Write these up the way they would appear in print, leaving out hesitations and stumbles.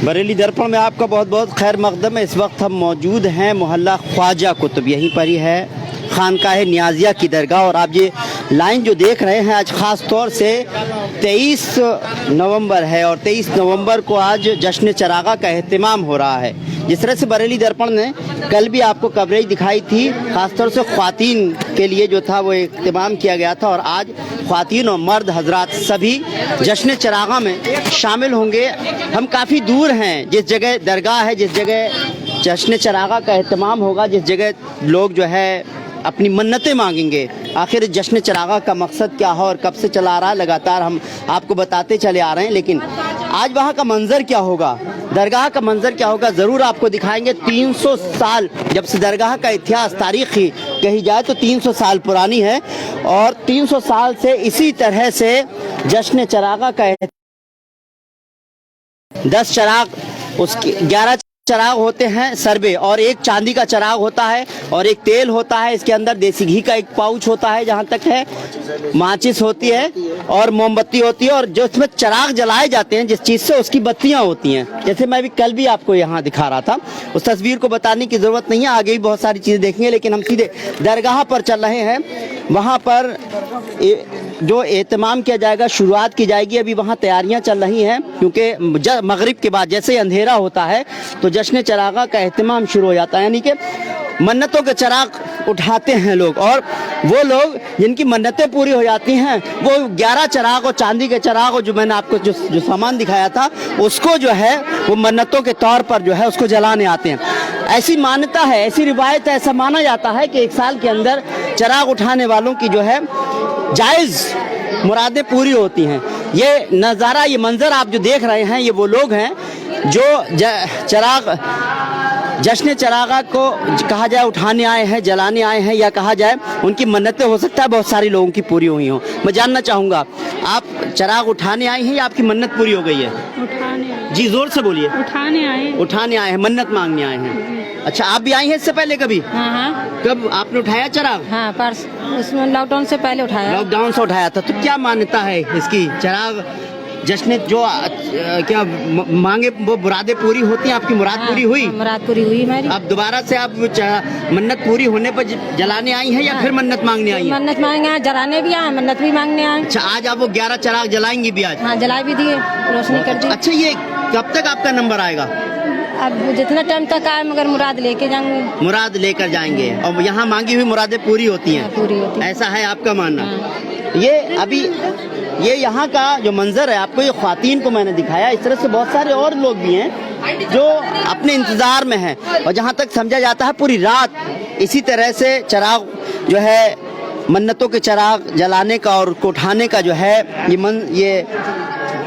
बरेली दर्पण में आपका बहुत बहुत खैर मकदम है। इस वक्त हम मौजूद हैं मोहल्ला ख्वाजा कुतुब, यहीं पर ही है खानकाह नियाजिया की दरगाह। और आप ये लाइन जो देख रहे हैं, आज ख़ास तौर से 23 नवंबर है और 23 नवंबर को आज जश्न चरागा का एहतमाम हो रहा है। जिस तरह से बरेली दर्पण ने कल भी आपको कवरेज दिखाई थी, ख़ासतौर से ख़वातीन के लिए जो था वो एहतमाम किया गया था, और आज ख़वातीन और मर्द हजरात सभी जश्न चरागा में शामिल होंगे। हम काफ़ी दूर हैं, जिस जगह दरगाह है, जिस जगह जश्न चरागा का एहतमाम होगा, जिस जगह लोग जो है अपनी मन्नतें मांगेंगे। आखिर जश्न चरागा का मकसद क्या है और कब से चला आ रहा है, लगातार हम आपको बताते चले आ रहे हैं। लेकिन आज वहाँ का मंजर क्या होगा, दरगाह का मंजर क्या होगा, ज़रूर आपको दिखाएंगे। 300 साल जब से दरगाह का इतिहास तारीख़ी कही जाए तो 300 साल पुरानी है, और 300 साल से इसी तरह से जश्न चरागा का 10 चराग, उसके 11 चराग होते हैं सरबे, और एक चांदी का चराग होता है और एक तेल होता है। इसके अंदर देसी घी का एक पाउच होता है, जहाँ तक है माचिस होती है और मोमबत्ती होती है, और जो इसमें चराग जलाए जाते हैं जिस चीज़ से, उसकी बत्तियाँ होती हैं। जैसे मैं भी कल भी आपको यहाँ दिखा रहा था, उस तस्वीर को बताने की ज़रूरत नहीं है, आगे भी बहुत सारी चीज़ें देखेंगे। लेकिन हम सीधे दरगाह पर चल रहे हैं। वहाँ पर जो एहतमाम किया जाएगा, शुरुआत की जाएगी। अभी वहाँ तैयारियाँ चल रही हैं, क्योंकि मगरिब के बाद जैसे ही अंधेरा होता है तो जश्न चरागा का एहतमाम शुरू हो जाता है। यानी कि मन्नतों के चराग उठाते हैं लोग, और वो लोग जिनकी मन्नतें पूरी हो जाती हैं वो 11 चराग और चांदी के चराग, और जो मैंने आपको जो सामान दिखाया था, उसको जो है वो मन्नतों के तौर पर जो है उसको जलाने आते हैं। ऐसी मान्यता है, ऐसी रिवायत है, ऐसा माना जाता है कि एक साल के अंदर चराग उठाने वालों की जो है जायज़ मुरादें पूरी होती हैं। ये नज़ारा, ये मंज़र आप जो देख रहे हैं, ये वो लोग हैं जो चराग जश्न चरागा को कहा जाए उठाने आए हैं, जलाने आए हैं, या कहा जाए उनकी मन्नतें हो सकता है बहुत सारे लोगों की पूरी हुई हों। मैं जानना चाहूँगा, आप चराग उठाने आए हैं या आपकी मन्नत पूरी हो गई है? उठाने आए। जी जोर से बोलिए। उठाने आए हैं, मन्नत मांगने आए हैं। अच्छा, आप भी आई हैं इससे पहले कभी? हाँ। कब आपने उठाया चराग? हाँ, पर्स उसमें लॉकडाउन से पहले उठाया। लॉकडाउन से उठाया था। तो क्या मान्यता है इसकी? चराग जश्न जो क्या मांगे वो मुरादें पूरी होती हैं? आपकी मुराद पूरी हुई? मुराद पूरी हुई हमारी। अब दोबारा से आप मन्नत पूरी होने पर जलाने आई हैं या फिर मन्नत मांगने आई हैं? मन्नत मांगने आए, जलाने भी आए, मन्नत भी मांगने आए। अच्छा, आज आप वो 11 चराग जलाएंगी भी आज? हाँ, जला भी दिए, रोशनी कर दी। अच्छा, ये कब तक आपका नंबर आएगा? अब जितना टाइम तक आए, मगर मुराद लेके जाएंगे। मुराद लेकर जाएंगे, और यहाँ मांगी हुई मुरादें पूरी होती हैं? पूरी होती है। ऐसा है आपका मानना? ये अभी ये यहाँ का जो मंजर है, आपको ये ख्वातीन को मैंने दिखाया, इस तरह से बहुत सारे और लोग भी हैं जो अपने इंतज़ार में हैं, और जहाँ तक समझा जाता है पूरी रात इसी तरह से चराग जो है, मन्नतों के चराग जलाने का और उठाने का जो है ये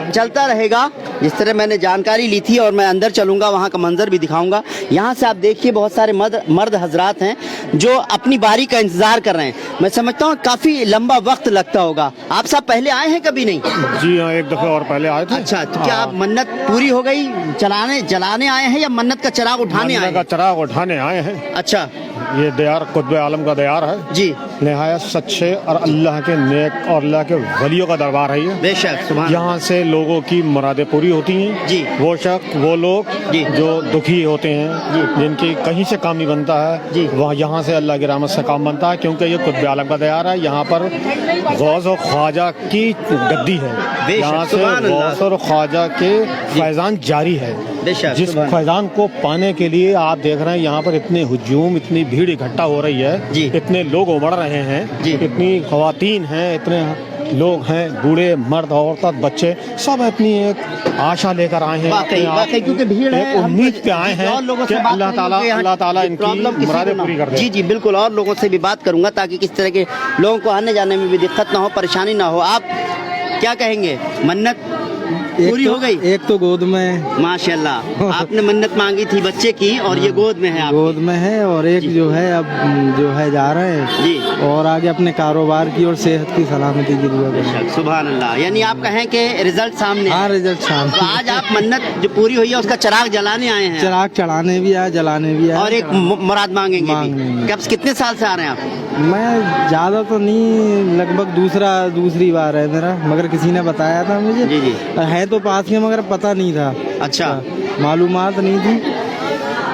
चलता रहेगा। जिस तरह मैंने जानकारी ली थी, और मैं अंदर चलूँगा, वहाँ का मंजर भी दिखाऊंगा। यहाँ से आप देखिए बहुत सारे मर्द हजरात हैं जो अपनी बारी का इंतज़ार कर रहे हैं। मैं समझता हूँ काफ़ी लंबा वक्त लगता होगा। आप सब पहले आए हैं कभी? नहीं। जी हाँ, एक दफ़ा और पहले आए थे। अच्छा, तो क्या आप मन्नत पूरी हो गई, जलाने आए हैं या मन्नत का चराग उठाने आए हैं? चराग उठाने आए हैं। अच्छा, ये दयार कुतुब आलम का दयार है जी, नहायत सच्चे और अल्लाह के नेक और अल्लाह के वलियों का दरबार है ये। बेशक, सुभान। यहाँ से लोगों की मुरादें पूरी होती हैं जी। वो लोग जी जो दुखी होते हैं, जिनकी कहीं से काम नहीं बनता है जी, वह यहाँ से अल्लाह की रहमत से काम बनता है, क्योंकि ये कुतुब आलम का दयार है। यहाँ पर गौस और ख्वाजा की गद्दी है, यहाँ से गौस और ख्वाजा के फैज़ान जारी है। जिस फैज़ान को पाने के लिए आप देख रहे हैं यहाँ पर इतने हुजूम, इतनी भीड़ इकट्ठा हो रही है, इतने लोग उमड़ रहे हैं, इतनी ख़वातीन हैं, इतने लोग हैं, बूढ़े मर्द औरत बच्चे सब अपनी एक आशा लेकर आए हैं, क्योंकि भीड़ है, उम्मीद पे आए हैं कि अल्लाह ताला इनकी मुरादें पूरी कर दे। जी जी बिल्कुल, और लोगों से भी बात करूंगा ताकि किस तरह के लोगों को आने जाने में भी दिक्कत ना हो, परेशानी ना हो। आप क्या कहेंगे? मन्नत पूरी हो गई? एक तो गोद में, माशाल्लाह, आपने मन्नत मांगी थी बच्चे की, और ये गोद में है आपकी। गोद में है, और एक जो है अब जो है जा रहे हैं जी, और आगे अपने कारोबार की और सेहत की सलामती की दुआ करें। सुभान अल्लाह। यानी आप कहें कि रिजल्ट सामने? हाँ, रिजल्ट सामने। तो आज आप मन्नत जो पूरी हुई है उसका चराग जलाने आए हैं? चराग चढ़ाने भी आए, जलाने भी आए, और एक मुराद मांगेंगे भी। कब, कितने साल से आ रहे हैं आप? मैं ज़्यादा तो नहीं, लगभग दूसरी बार है मेरा, मगर किसी ने बताया था मुझे। जी जी। है तो पास में, मगर पता नहीं था। अच्छा, मालूमात नहीं थी,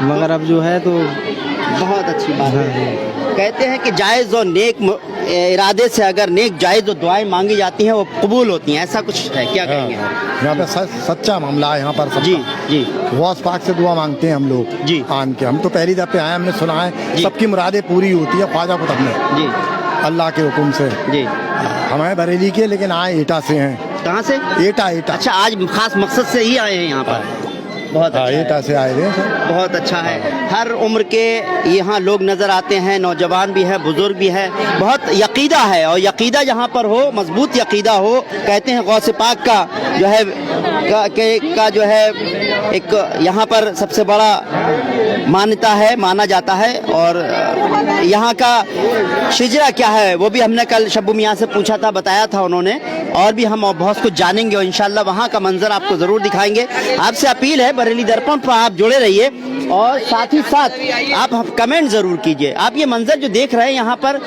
मगर अब जो है तो बहुत अच्छी बात है। कहते हैं कि जायज़ और नेक इरादे से अगर नेक जायज़ और दुआएं मांगी जाती हैं वो कबूल होती हैं, ऐसा कुछ है, क्या कहेंगे? यहाँ पे सच्चा मामला है यहाँ पर सबका। जी जी गौस पाक से दुआ मांगते हैं हम लोग जी। आन के, हम तो पहली दफे आए, हमने सुना है जी। सबकी मुरादें पूरी होती है ख्वाजा कुतुब में जी अल्लाह के हुक्म से। जी। हमें बरेली के लेकिन आए एटा से हैं। कहाँ से? एटा एटा। अच्छा, आज खास मकसद से ही आए हैं यहाँ पर। बहुत अच्छा है। एटा से आए हैं सर। बहुत अच्छा है। हर उम्र के यहाँ लोग नज़र आते हैं, नौजवान भी है, बुजुर्ग भी है। बहुत यकीदा है, और यकीदा जहाँ पर हो, मजबूत यकीदा हो, कहते हैं गौसे पाक का जो है का जो है एक यहाँ पर सबसे बड़ा मान्यता है, माना जाता है। और यहाँ का शिजरा क्या है वो भी हमने कल शब्बू मियाँ से पूछा था, बताया था उन्होंने, और भी हम बहुत कुछ जानेंगे और इंशाल्लाह वहाँ का मंजर आपको ज़रूर दिखाएंगे। आपसे अपील है, बरेली दर्पण पर आप जुड़े रहिए और साथ ही साथ आप कमेंट ज़रूर कीजिए। आप ये मंजर जो देख रहे हैं यहाँ पर,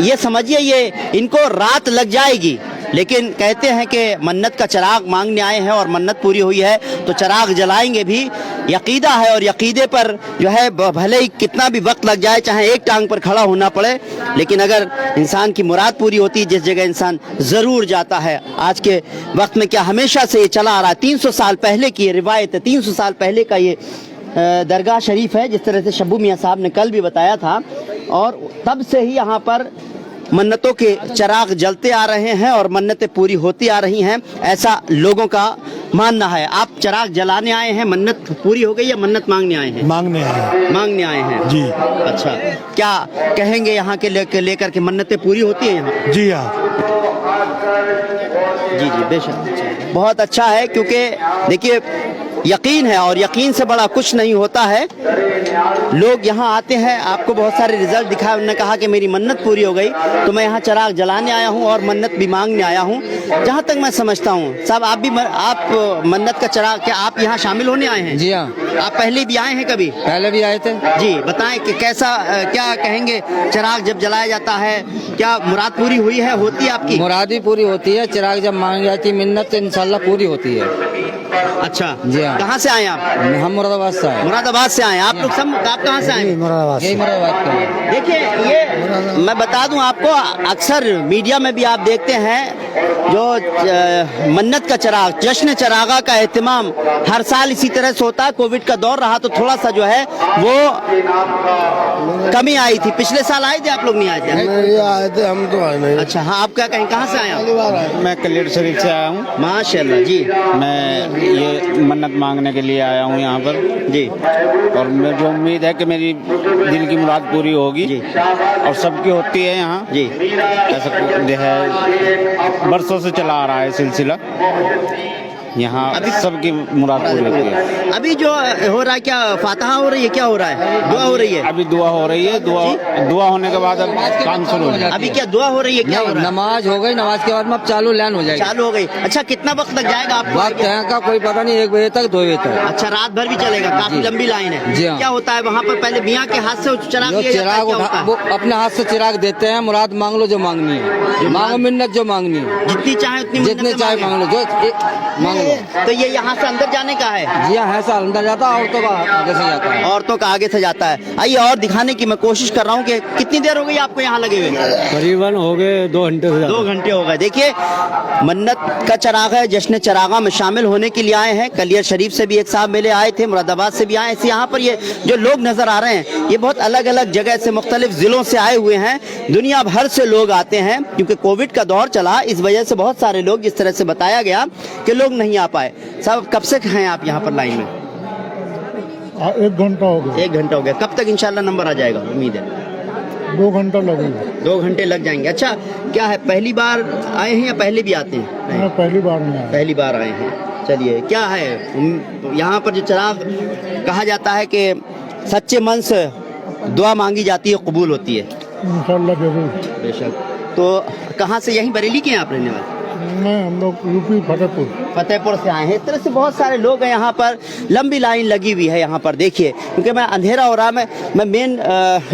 ये समझिए ये इनको रात लग जाएगी, लेकिन कहते हैं कि मन्नत का चिराग मांगने आए हैं और मन्नत पूरी हुई है तो चिराग जलाएंगे भी। यकीदा है और यकीदे पर जो है भले ही कितना भी वक्त लग जाए, चाहे एक टांग पर खड़ा होना पड़े, लेकिन अगर इंसान की मुराद पूरी होती है जिस जगह इंसान ज़रूर जाता है। आज के वक्त में क्या हमेशा से ये चला आ रहा है, 300 साल पहले की ये रिवायत है, 300 साल पहले का ये दरगाह शरीफ है, जिस तरह से शब्बू मियाँ साहब ने कल भी बताया था। और तब से ही यहाँ पर मन्नतों के चिराग जलते आ रहे हैं और मन्नतें पूरी होती आ रही हैं, ऐसा लोगों का मानना है। आप चिराग जलाने आए हैं, मन्नत पूरी हो गई या मन्नत मांगने आए हैं? मांगने हैं। मांगने आए हैं जी। अच्छा, क्या कहेंगे यहाँ के लेकर के मन्नतें पूरी होती हैं यहाँ? जी हाँ। जी जी बेशक, बहुत अच्छा है, क्योंकि देखिए यकीन है और यकीन से बड़ा कुछ नहीं होता है। लोग यहाँ आते हैं, आपको बहुत सारे रिजल्ट दिखाए, उन्होंने कहा कि मेरी मन्नत पूरी हो गई तो मैं यहाँ चिराग जलाने आया हूँ और मन्नत भी मांगने आया हूँ। जहाँ तक मैं समझता हूँ साहब, आप भी आप मन्नत का चिराग, क्या आप यहाँ शामिल होने आए हैं? जी हाँ, आप पहले भी आए हैं कभी? पहले भी आए थे। जी बताएं कि कैसा, क्या कहेंगे, चिराग जब जलाया जाता है क्या मुराद पूरी हुई है, होती है आपकी? मुराद भी पूरी होती है, चिराग जब मांगी जाती है मिन्नत तो इंशाल्लाह पूरी होती है। अच्छा जी हाँ। कहाँ से आए आप? हम मुरादाबाद से आए। मुरादाबाद से आए आप लोग सब? आप कहाँ से आए? यही मुरादाबाद के। देखिए ये मैं बता दूं आपको, अक्सर मीडिया में भी आप देखते हैं जो मन्नत का चिराग, जश्न चिरागा का एहतमाम हर साल इसी तरह से होता है। कोविड का दौर रहा तो थोड़ा सा जो है वो कमी आई थी। पिछले साल आए थे आप लोग? नहीं आए थे? नहीं आए थे, हम तो आए नहीं। अच्छा हाँ, आप क्या कहें, कहाँ से आए आप? मैं कलेर शरीफ से आया हूँ। माशाल्लाह जी। मैं ये मन्नत मांगने के लिए आया हूँ यहाँ पर जी। और मुझे उम्मीद है कि मेरी दिल की मुराद पूरी होगी जी। और सबकी होती है यहाँ जी। ऐसा जो है बरसों से चला आ रहा है सिलसिला, यहाँ सबकी मुराद पूरी होती है। अभी जो हो रहा है क्या फातहा हो रही है, क्या हो रहा है? दुआ हो रही है? अभी दुआ हो रही है, दुआ होने के बाद अब काम शुरू हो जाएगा। अभी क्या दुआ हो रही है, क्या हो रहा है? नमाज हो गई, नमाज के बाद में अब चालू लाइन हो जाएगी। चालू हो गई। अच्छा कितना वक्त लग जाएगा आपको? वक्त है का कोई पता नहीं, 1 बजे तक 2 बजे तक। अच्छा रात भर भी चलेगा, काफी लंबी लाइन है। जी हाँ। क्या होता है वहाँ पर? पहले मियाँ के हाथ से चिराग जो लिया जाता है, चिराग क्या होता उठा, है? वो अपने हाथ से चिराग देते हैं, मुराद मांग लो जो मांगनी है, मांगो मिन्नत जो मांगनी है, जितनी चाहे उतनी जितने मन्नतें चाहे मांगे। मांग लो, जो मांग लो। तो ये यहाँ से अंदर जाने का है? जी हाँ, है साल अंदर जाता है, औरतों का आगे से जाता है। औरतों का आगे से जाता है। आइए और दिखाने की मैं कोशिश कर रहा हूँ कि कितनी देर हो गई आपको यहाँ लगे हुए? करीबन हो गए 2 घंटे से 2 घंटे हो गए। देखिए मन्नत का चिराग है, जश्न चिरागा में शामिल होने के लिए आए हैं। कलियर शरीफ से भी एक साहब मिले आए थे, मुरादाबाद से भी आए थे। यहाँ पर ये जो लोग नजर आ रहे हैं ये बहुत अलग अलग जगह से, मुख्तलिफ जिलों से आए हुए हैं। दुनिया भर से लोग आते हैं, क्योंकि कोविड का दौर चला, इस वजह से बहुत सारे लोग, जिस तरह से बताया गया कि लोग नहीं आ पाए। साहब कब से हैं आप यहाँ पर लाइन में? 1 घंटा हो गया। 1 घंटा हो गया। कब तक इंशाल्लाह नंबर आ जाएगा? उम्मीद है 2 घंटा लगेगा। 2 घंटे लग जाएंगे। अच्छा क्या है, पहली बार आए हैं या पहले भी आते हैं? मैं पहली बार में आया। पहली बार आए हैं। चलिए क्या है यहाँ पर जो चिराग कहा जाता है कि सच्चे मन से दुआ मांगी जाती है, कबूल होती है इंशाल्लाह जरूर। बेशक। तो कहाँ से? यहीं बरेली के हैं आप रहने वाले? मैं हम लोग यूपी फतेहपुर। फतेहपुर से आए हैं। इस तरह से बहुत सारे लोग हैं यहाँ पर, लंबी लाइन लगी हुई है यहाँ पर देखिए, क्योंकि मैं अंधेरा हो रहा है, मैं मेन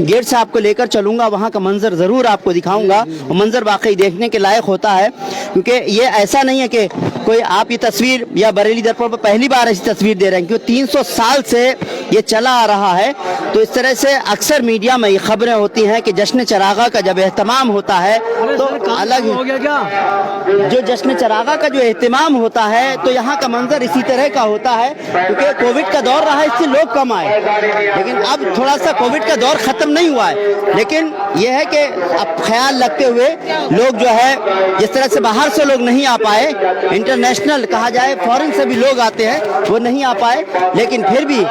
गेट से आपको लेकर चलूँगा, वहाँ का मंजर ज़रूर आपको दिखाऊँगा। और मंजर वाकई देखने के लायक होता है, क्योंकि ये ऐसा नहीं है कि कोई आप ये तस्वीर या बरेली दर्पण पर पहली बार ऐसी तस्वीर दे रहे हैं, क्योंकि 300 साल से ये चला आ रहा है। तो इस तरह से अक्सर मीडिया में ये खबरें होती हैं कि जश्न चरागा का जब एहतमाम होता है तो अलग हो गया क्या? जो जश्न चरागा का जो एहतमाम होता है तो यहाँ का मंजर इसी तरह का होता है, क्योंकि कोविड का दौर रहा, इससे लोग कम आए। लेकिन अब थोड़ा सा कोविड का दौर खत्म नहीं हुआ है, लेकिन यह है कि अब ख्याल रखते हुए लोग जो है, जिस तरह से बाहर से लोग नहीं आ पाए, इंटरनेशनल कहा जाए फॉरेन से भी लोग आते हैं, वो नहीं आ पाए, लेकिन फिर भी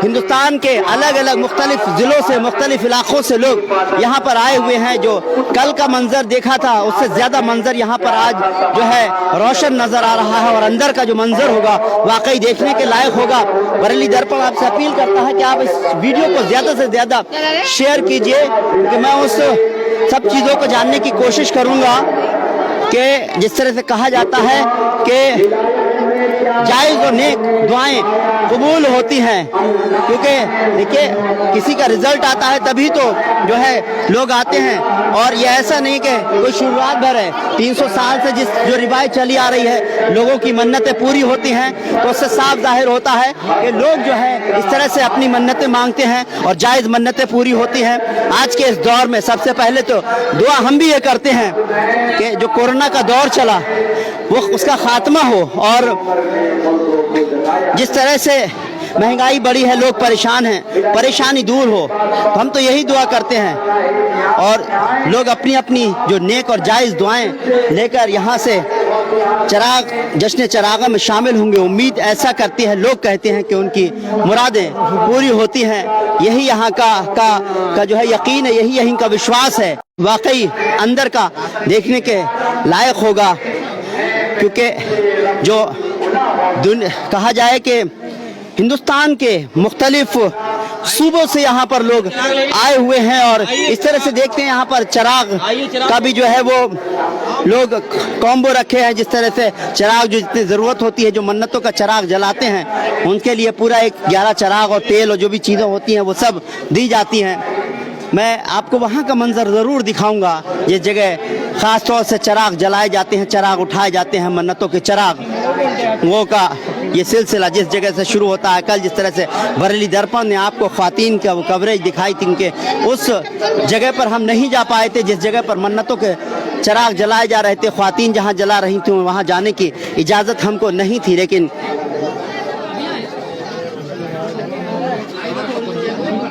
हिंदुस्तान के अलग अलग मुख्तलिफ जिलों से, मुख्तलिफ इलाकों से लोग यहाँ पर आए हुए हैं। जो कल का मंजर देखा था उससे ज्यादा मंजर यहाँ पर आज जो है रोशन नजर आ रहा है, और अंदर का जो मंजर होगा वाकई देखने के लायक होगा। बरेली दर्पण आपसे अपील करता है कि आप इस वीडियो को ज्यादा से ज्यादा शेयर कीजिए, कि मैं उस सब चीजों को जानने की कोशिश करूंगा कि जिस तरह से कहा जाता है कि जायज और नेक दुआएं कबूल होती हैं, क्योंकि देखिए किसी का रिजल्ट आता है तभी तो जो है लोग आते हैं, और ये ऐसा नहीं कि कोई शुरुआत भर है। 300 साल से जो रिवायत चली आ रही है, लोगों की मन्नतें पूरी होती हैं, तो उससे साफ जाहिर होता है कि लोग जो है इस तरह से अपनी मन्नतें मांगते हैं और जायज मन्नतें पूरी होती हैं। आज के इस दौर में सबसे पहले तो दुआ हम भी ये करते हैं कि जो कोरोना का दौर चला वो उसका खात्मा हो, और जिस तरह से महंगाई बढ़ी है, लोग परेशान हैं, परेशानी दूर हो, तो हम तो यही दुआ करते हैं। और लोग अपनी अपनी जो नेक और जायज़ दुआएं लेकर यहाँ से जश्न चरागा में शामिल होंगे। उम्मीद ऐसा करती है, लोग कहते हैं कि उनकी मुरादें पूरी होती हैं। यही यहाँ का जो है यकीन है, यही यहीं का विश्वास है। वाकई अंदर का देखने के लायक होगा, क्योंकि जो कहा जाए कि हिंदुस्तान के मुख्तलिफ सूबों से यहाँ पर लोग आए हुए हैं, और इस तरह से देखते हैं यहाँ पर चराग का भी जो है वो लोग कॉम्बो रखे हैं। जिस तरह से चराग जो जितनी ज़रूरत होती है, जो मन्नतों का चराग जलाते हैं, उनके लिए पूरा एक 11 चराग और तेल और जो भी चीज़ें होती हैं वो सब दी जाती हैं। मैं आपको वहाँ का मंजर ज़रूर दिखाऊंगा, जिस जगह ख़ास तौर से चराग जलाए जाते हैं, चराग उठाए जाते हैं, मन्नतों के चराग, वो का ये सिलसिला जिस जगह से शुरू होता है। कल जिस तरह से बरेली दर्पण ने आपको ख़वातीन का वो कवरेज दिखाई थी, कि उस जगह पर हम नहीं जा पाए थे जिस जगह पर मन्नतों के चराग जलाए जा रहे थे। ख़वातीन जहाँ जला रही थी वहाँ जाने की इजाज़त हमको नहीं थी, लेकिन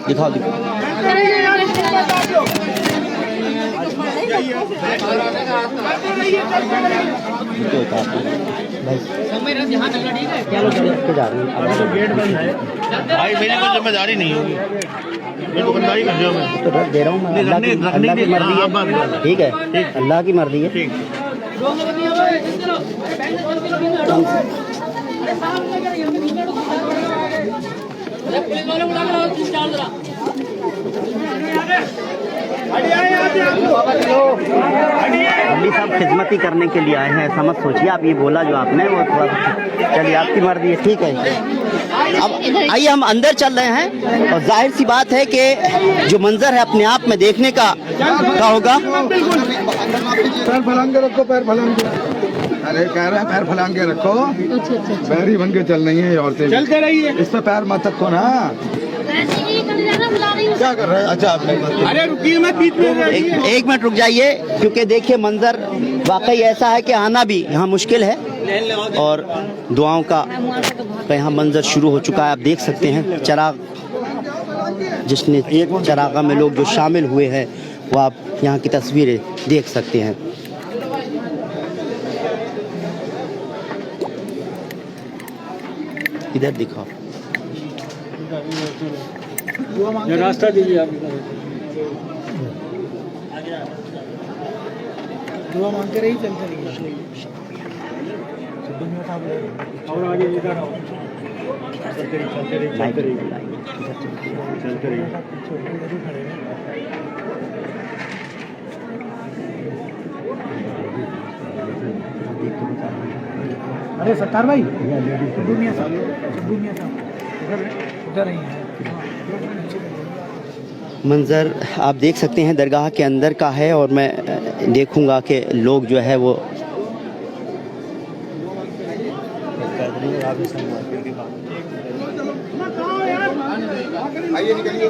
दिखाओ भाई मेरी कोई जिम्मेदारी नहीं होगी, मैं दुकानदारी कर रहा हूँ, तो दे रहा हूँ मैं। अल्लाह की मर्जी है, ठीक है, अल्लाह की मर्जी है। अली साहब खिदमती करने के लिए आए हैं, ऐसा मत सोचिए आप। ये बोला जो आपने वो थोड़ा, चलिए आपकी मर्जी है, ठीक है। अब आइए हम अंदर चल रहे हैं, और जाहिर सी बात है कि जो मंजर है अपने आप में देखने का क्या होगा। पैर फैलान के रखो, पैर फैलान के, अरे कह रहे हैं पैर फैलान के रखो, पैर ही बन के चल रही है औरतें, चलते रहिए, इस पे पैर मत रखो ना। क्या कर रहे हैं? अच्छा अरे रुकिए मत बीच में, एक मिनट रुक जाइए, क्योंकि देखिए मंजर वाकई ऐसा है कि आना भी यहाँ मुश्किल है, और दुआओं का यहाँ मंजर शुरू हो चुका है। आप देख सकते हैं चराग, जिसने चरागा में लोग जो शामिल हुए हैं, वो आप यहाँ की तस्वीरें देख सकते हैं। इधर दिखाओ, रास्ता दीजिए आप। दुआ मांग के रही, चलते रहिए और आगे इधर आओ, चलते रहिए। منظر آپ دیکھ سکتے ہیں درگاہ کے اندر کا ہے، اور میں دیکھوں گا کہ لوگ جو ہے وہ آئیے نکلیے.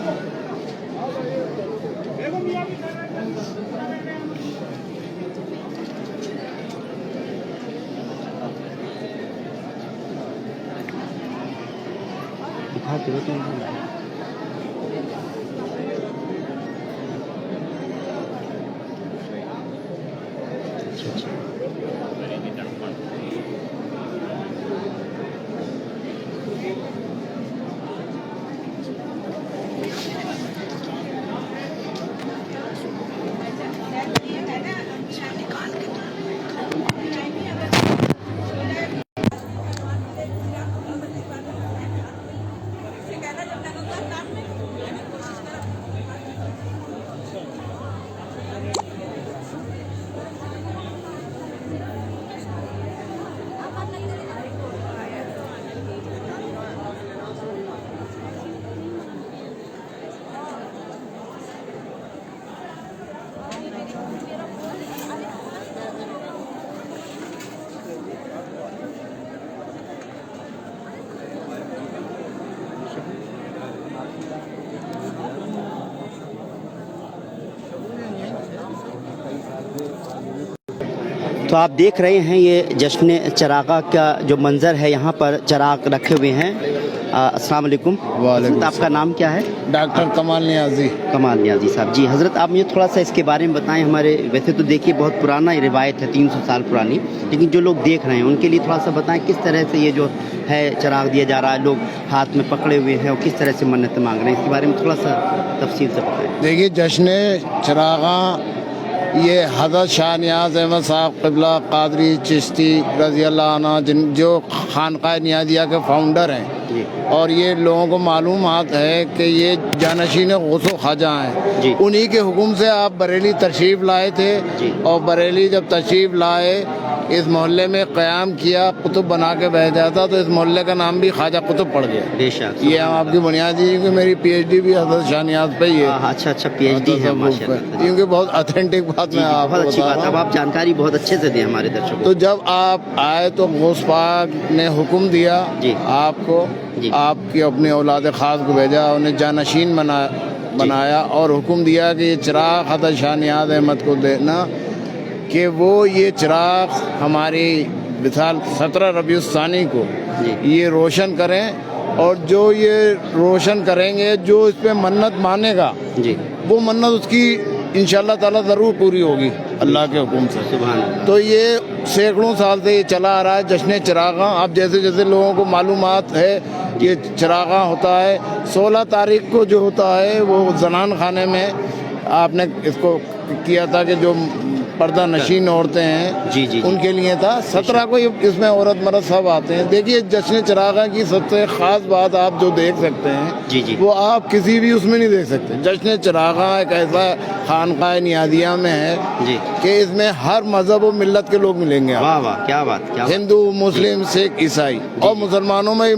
تو آپ دیکھ رہے ہیں یہ جشن چراغاں کا جو منظر ہے، یہاں پر چراغ رکھے ہوئے ہیں. السلام علیکم. وعلیکم. آپ کا نام کیا ہے؟ ڈاکٹر کمال نیازی. کمال نیازی صاحب. جی حضرت، آپ مجھے تھوڑا سا اس کے بارے میں بتائیں. ہمارے ویسے تو دیکھیے بہت پرانا یہ روایت ہے، 300 سال پرانی، لیکن جو لوگ دیکھ رہے ہیں ان کے لیے تھوڑا سا بتائیں کس طرح سے یہ جو ہے چراغ دیا جا رہا ہے، لوگ ہاتھ میں پکڑے ہوئے ہیں اور کس طرح سے منت مانگ رہے ہیں، اس کے بارے میں تھوڑا سا تفصیل سے بتائیں. دیکھیے جشن چراغاں یہ حضرت شاہ نیاز احمد صاحب قبلہ قادری چشتی رضی اللہ عنہ جو خانقاہ نیازیہ کے فاؤنڈر ہیں، جی. اور یہ لوگوں کو معلومات ہے کہ یہ جانشین غوث و خواجہ ہیں. جی. انہی کے حکم سے آپ بریلی تشریف لائے تھے. جی. اور بریلی جب تشریف لائے، اس محلے میں قیام کیا، قطب بنا کے بھیجا تھا، تو اس محلے کا نام بھی خواجہ قطب پڑ گیا. بے شک. یہ آپ کی بنیادی، کیونکہ میری پی ایچ ڈی بھی حضرت شاہ نیاز پہ ہی ہے. اچھا پی ایچ ڈی ہے، ماشاء اللہ. کیونکہ بہت اتھینٹک بات میں آپ بہت کو اچھی بتا بات. رہا اب ہوں. آپ جانکاری بہت اچھے سے دیں ہمارے درشکوں کو. تو جب آپ آئے تو غوث پاک نے حکم دیا جی. آپ کو، جی. آپ کی اپنے اولاد خاص کو بھیجا، انہیں جانشین بنایا اور حکم دیا کہ یہ چراغ حضرت شاہ نیاز احمد کو دینا، کہ وہ یہ چراغ ہماری مثال 17 ربیع الثانی کو جی. یہ روشن کریں، اور جو یہ روشن کریں گے، جو اس پہ منت مانے گا جی. وہ منت اس کی انشاءاللہ تعالیٰ ضرور پوری ہوگی اللہ کے حکم سے. سبحان اللہ. تو یہ سینکڑوں سال سے یہ چلا آ رہا ہے جشن چراغاں. اب جیسے جیسے لوگوں کو معلومات ہے، یہ چراغاں ہوتا ہے 16 تاریخ کو جو ہوتا ہے وہ زنان خانے میں آپ نے اس کو کیا تھا کہ جو پردہ نشین عورتیں ہیں جی جی ان کے لیے تھا. 17 کو اس میں عورت مرد سب آتے ہیں. دیکھیے جشن چراغاں کی سب سے خاص بات آپ جو دیکھ سکتے ہیں جی جی وہ آپ کسی بھی اس میں نہیں دیکھ سکتے. جشن چراغاں ایک ایسا خانقاہ نیازیہ میں ہے جی کہ اس میں ہر مذہب و ملت کے لوگ ملیں گے. واہ واہ کیا بات کیا بات. ہندو، مسلم، سکھ، عیسائی، اور مسلمانوں میں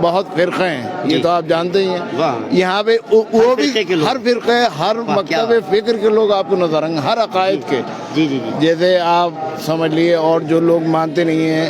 بہت فرقے ہیں، یہ تو آپ جانتے ہی ہیں. واہ. یہاں پہ وہ بھی ہر فرقے، ہر مکتب فکر کے لوگ آپ کو نظر آئیں گے، ہر عقائد کے. جی جی جی. جیسے آپ سمجھ لیے، اور جو لوگ مانتے نہیں ہیں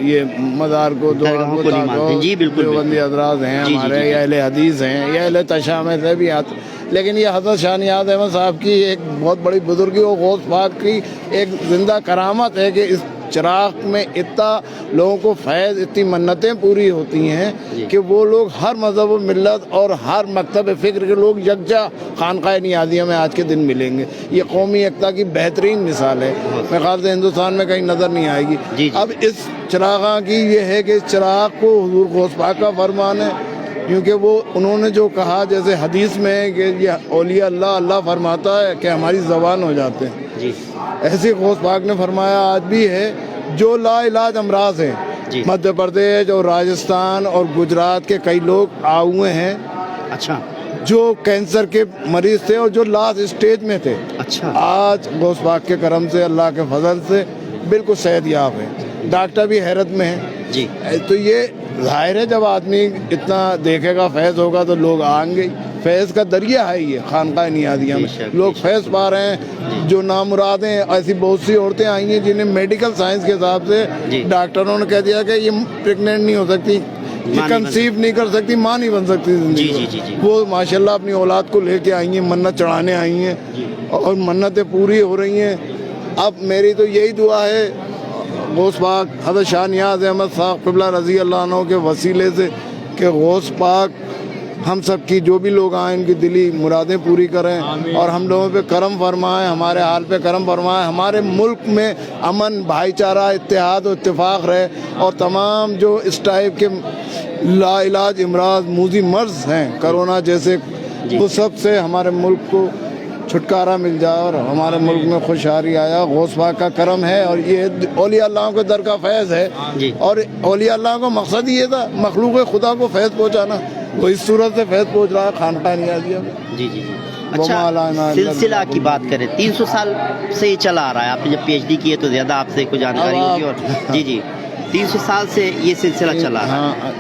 یہ مزار کو، درگاہوں کو نہیں مانتے. جی بالکل. دیوبندی حضرات ہیں جی جی ہمارے، جی. یا اہل حدیث ہیں، یا اہل تشیع سے بھی آتے. لیکن یہ حضرت شاہ نیاز احمد صاحب کی ایک بہت بڑی بزرگی اور غوث پاک کی ایک زندہ کرامت ہے کہ اس چراغ میں اتنا لوگوں کو فیض، اتنی منتیں پوری ہوتی ہیں کہ وہ لوگ ہر مذہب و ملت اور ہر مکتب فکر کے لوگ یکجا خانقاہ نیازیہ میں آج کے دن ملیں گے. یہ قومی ایکتا کی بہترین مثال ہے، میرے خیال سے ہندوستان میں کہیں نظر نہیں آئے گی. اب اس چراغاں کی یہ ہے کہ اس چراغ کو حضور غوث پاک کا فرمان ہے، کیونکہ وہ انہوں نے جو کہا، جیسے حدیث میں ہے کہ یہ اولیاء اللہ فرماتا ہے کہ ہماری زبان ہو جاتے ہیں. جی. ایسے غوث پاک نے فرمایا آج بھی ہے جو لا علاج امراض ہیں. جی. مدھیہ پردیش اور راجستھان اور گجرات کے کئی لوگ آئے ہوئے ہیں. اچھا. جو کینسر کے مریض تھے اور جو لاسٹ اسٹیج میں تھے. اچھا. آج غوث پاک کے کرم سے، اللہ کے فضل سے بالکل صحت یاب ہیں. डॉक्टर भी हैरत में है जी तो ये ظاہر ہے جب آدمی اتنا دیکھے گا فیض ہوگا تو لوگ آئیں گے فیض کا دریا ہے یہ خانقاہ نیازیہ میں لوگ فیض پا رہے ہیں جو نامراد ہیں ایسی بہت سی عورتیں آئی ہیں جنہیں میڈیکل سائنس کے حساب سے ڈاکٹروں نے کہہ دیا کہ یہ پریگننٹ نہیں ہو سکتی یہ کنسیو نہیں کر سکتی ماں نہیں بن سکتی زندگی وہ ماشاءاللہ اپنی اولاد کو لے کے آئی ہیں منت چڑھانے آئی ہیں اور منتیں پوری ہو رہی ہیں اب میری تو یہی دعا ہے غوث پاک حضرت شاہ نیاز احمد صاحب قبلہ رضی اللہ عنہ کے وسیلے سے کہ غوث پاک ہم سب کی جو بھی لوگ آئیں ان کی دلی مرادیں پوری کریں اور ہم لوگوں پہ کرم فرمائیں ہمارے حال پہ کرم فرمائیں ہمارے ملک میں امن بھائی چارہ اتحاد و اتفاق رہے اور تمام جو اس ٹائپ کے لا علاج امراض موذی مرض ہیں کرونا جیسے وہ سب سے ہمارے ملک کو چھٹکارا مل جائے اور ہمارے ملک میں خوشحالی آیا غوث پاک کا کرم ہے اور یہ اولیاء اللہ کے در کا فیض ہے اور اولیاء اللہ کو مقصد یہ تھا مخلوق خدا کو فیض پہنچانا وہ اس صورت سے فیض پہنچ رہا ہے خانقاہ نیازیہ میں جی جی جی اچھا سلسلہ کی بات کریں 300 سال سے یہ چلا آ رہا ہے آپ نے جب پی ایچ ڈی کی ہے تو زیادہ آپ سے کوئی جانکاری ہوگی اور جی جی 300 سال سے یہ سلسلہ چلا رہا ہے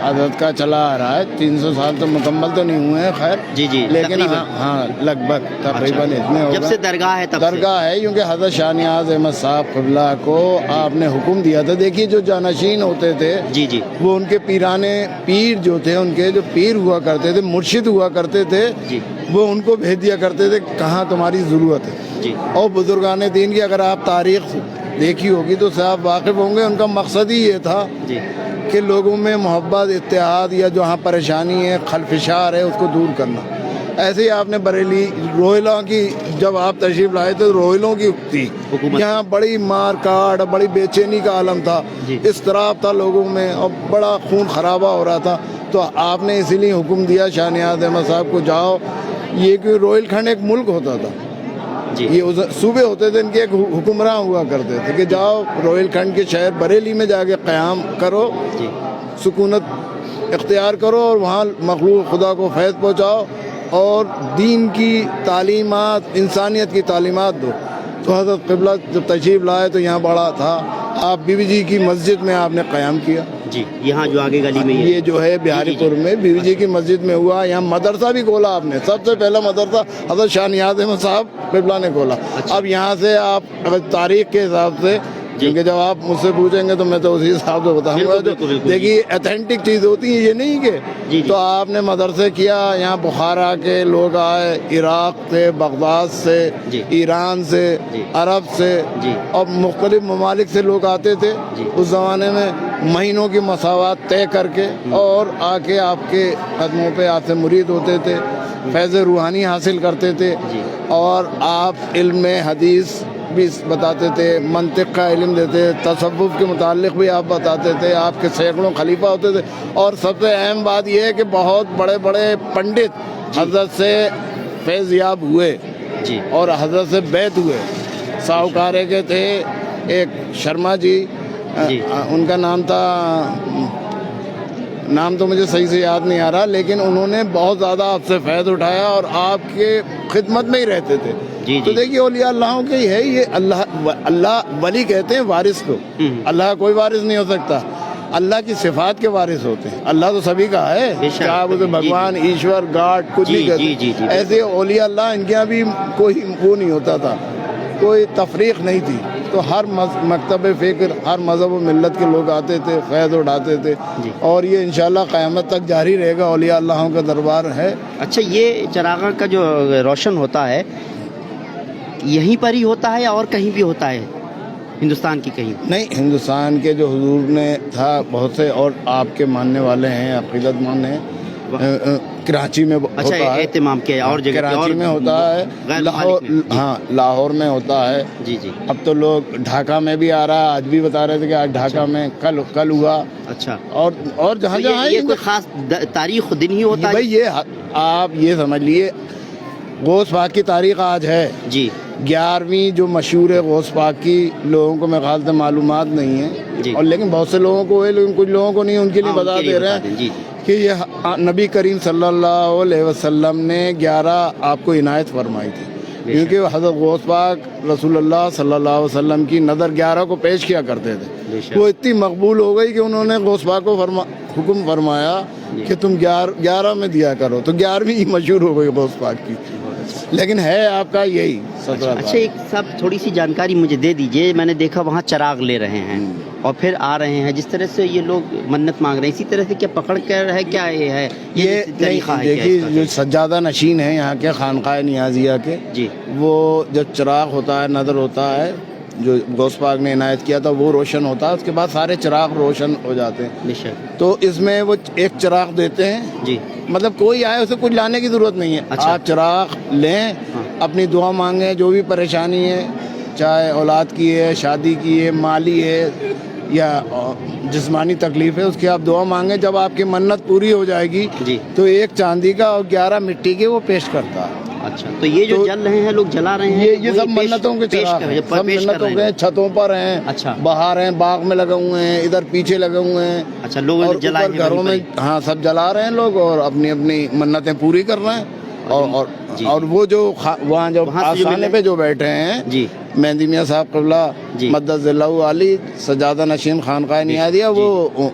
حضرت کا چلا آ رہا ہے 300 سال تو مکمل تو نہیں ہوئے ہیں خیر جی جی لیکن ہاں لگ بھگ تقریباً اتنے ہوگا جب سے درگاہ ہے تب درگاہ ہے کیونکہ حضرت شاہ نیاز احمد صاحب قبلہ کو آپ نے حکم دیا تھا دیکھیے جو جانشین ہوتے تھے جی جی وہ ان کے پیرانے پیر جو تھے ان کے جو پیر ہوا کرتے تھے مرشد ہوا کرتے تھے وہ ان کو بھیج دیا کرتے تھے کہاں تمہاری ضرورت ہے جی اور بزرگان دین کی اگر آپ تاریخ دیکھی ہوگی تو صاحب واقف ہوں گے ان کا مقصد ہی یہ تھا کہ لوگوں میں محبت اتحاد یا جہاں پریشانی ہے خلفشار ہے اس کو دور کرنا ایسے ہی آپ نے بریلی روہیلوں کی جب آپ تشریف لائے تو روہیلوں کی تھی یہاں بڑی مار کاٹ بڑی بے چینی کا عالم تھا اضطراب تھا لوگوں میں اور بڑا خون خرابہ ہو رہا تھا تو آپ نے اسی لیے حکم دیا شاہ نیاز احمد صاحب کو جاؤ یہ کہ روہیل کھنڈ ایک ملک ہوتا تھا یہ صوبے ہوتے تھے ان کے ایک حکمراں ہوا کرتے تھے کہ جاؤ روہیل کھنڈ کے شہر بریلی میں جا کے قیام کرو سکونت اختیار کرو اور وہاں مخلوق خدا کو فیض پہنچاؤ اور دین کی تعلیمات انسانیت کی تعلیمات دو تو حضرت قبلہ جب تشریف لائے تو یہاں بڑا تھا آپ بی بی جی کی مسجد میں آپ نے قیام کیا جی یہاں جو آگے گلی میں یہ جو ہے بہاری پور میں بی بی جی کی مسجد میں ہوا یہاں مدرسہ بھی کھولا آپ نے سب سے پہلا مدرسہ حضرت شاہ نیاز احمد صاحب قبلہ نے کھولا اب یہاں سے آپ اگر تاریخ کے حساب سے کیونکہ جب آپ مجھ سے پوچھیں گے تو میں تو اسی حساب سے بتاؤں گا دیکھیے اتھینٹک چیز ہوتی ہے یہ نہیں کہ تو آپ نے مدرسے کیا یہاں بخارا کے لوگ آئے عراق سے بغداد سے ایران سے عرب سے اور مختلف ممالک سے لوگ آتے تھے اس زمانے میں مہینوں کی مساوات طے کر کے اور آ کے آپ کے قدموں پہ آپ سے مرید ہوتے تھے فیض روحانی حاصل کرتے تھے اور آپ علم حدیث بھی بتاتے تھے منطق کا علم دیتے تصوف کے متعلق بھی آپ بتاتے تھے آپ کے سینکڑوں خلیفہ ہوتے تھے اور سب سے اہم بات یہ ہے کہ بہت بڑے بڑے پنڈت حضرت سے فیض یاب ہوئے اور حضرت سے بیعت ہوئے ساہوکارے کے تھے ایک شرما جی ان کا نام تھا نام تو مجھے صحیح سے یاد نہیں آ رہا لیکن انہوں نے بہت زیادہ آپ سے فیض اٹھایا اور آپ کے خدمت میں ہی رہتے تھے تو دیکھیے اولیاء اللہ کے ہے یہ اللہ ولی کہتے ہیں وارث کو اللہ کا کوئی وارث نہیں ہو سکتا اللہ کی صفات کے وارث ہوتے ہیں اللہ تو سبھی کا ہے کیا آپ اسے بھگوان ایشور گاڈ کچھ بھی کہتے ہیں ایسے اولیاء اللہ ان کے یہاں بھی کوئی وہ نہیں ہوتا تھا کوئی تفریق نہیں تھی تو ہر مکتب فکر ہر مذہب و ملت کے لوگ آتے تھے فیض اٹھاتے تھے اور یہ انشاءاللہ قیامت تک جاری رہے گا اولیاء اللہ کا دربار ہے اچھا یہ چراغاں کا جو روشن ہوتا ہے یہیں پر ہی ہوتا ہے یا اور کہیں بھی ہوتا ہے ہندوستان کی کہیں نہیں ہندوستان کے جو حضور نے تھا بہت سے اور آپ کے ماننے والے ہیں عقیدت مند ہیں کراچی میں ہوتا ہے اہتمام کیا اور جگہ کراچی میں ہوتا ہے لاہور میں ہوتا ہے اب تو لوگ ڈھاکہ میں بھی آ رہا ہے آج بھی بتا رہے تھے کہ آج ڈھاکہ میں کل ہوا اچھا اور جہاں جہاں یہ کوئی خاص تاریخ دن ہی ہوتا ہے بھائی یہ آپ یہ سمجھ لیے غوث پاک کی تاریخ آج ہے 11ویں جو مشہور ہے غوث پاک کی لوگوں کو میرے خیال سے معلومات نہیں ہے اور لیکن بہت سے لوگوں کو ہے لیکن کچھ لوگوں کو نہیں ان کے لیے بتا دے رہے ہیں کہ یہ نبی کریم صلی اللہ علیہ وسلم نے 11 آپ کو عنایت فرمائی تھی کیونکہ حضرت غوث پاک رسول اللہ صلی اللہ علیہ وسلم کی نظر 11 کو پیش کیا کرتے تھے वो इतनी मकबूल हो गई कि उन्होंने गौस पाक को हुक्म फरमाया कि तुम 11 में दिया करो, तो 11वीं मशहूर हो गई गौस पाक की। लेकिन है आपका यही 17 अच्छा, एक सब थोड़ी सी जानकारी मुझे दे दीजिए। मैंने देखा वहाँ चराग ले रहे हैं और फिर आ रहे हैं, जिस तरह से ये लोग मन्नत मांग रहे हैं, इसी तरह से क्या पकड़ कर है, क्या ये है ये तरीका है? देखिए, जो सज्जादा नशीन है यहाँ के खानकाह नियाजिया के जी, वो जब चिराग होता है, नदर होता है, जो गौस पाक ने इनायत किया था वो रोशन होता है, उसके बाद सारे चिराग रोशन हो जाते हैं। निश्चय। तो इसमें वो एक चिराग देते हैं जी, मतलब कोई आए उसे कुछ लाने की जरूरत नहीं है। अच्छा। आप चिराग लें, अपनी दुआ मांगे, जो भी परेशानी है, चाहे औलाद की है, शादी की है, माली है या जिस्मानी तकलीफ है, उसकी आप दुआ मांगे। जब आपकी मन्नत पूरी हो जाएगी जी, तो एक चांदी का और 11 मिट्टी के वो पेश करता है। अच्छा, तो ये जो जल रहे हैं लोग, जला रहे हैं, ये सब मन्नतों के चिराग हैं, सब मन्नतों के, छतों पर हैं, अच्छा, बाहर हैं, बाग में लगे हुए हैं, इधर पीछे लगे हुए हैं। अच्छा, लोग और जलाए ऊपर घरों में, हाँ, सब जला रहे हैं लोग और अपनी अपनी मन्नतें पूरी कर रहे हैं। और वो जो वहाँ जो आस्थाने पे जो बैठे हैं जी, मेहंदी मियाँ साहब क़िबला मद्दज़िल्लाहु आली सज्जादा नशीन खानकाह नियाज़िया, वो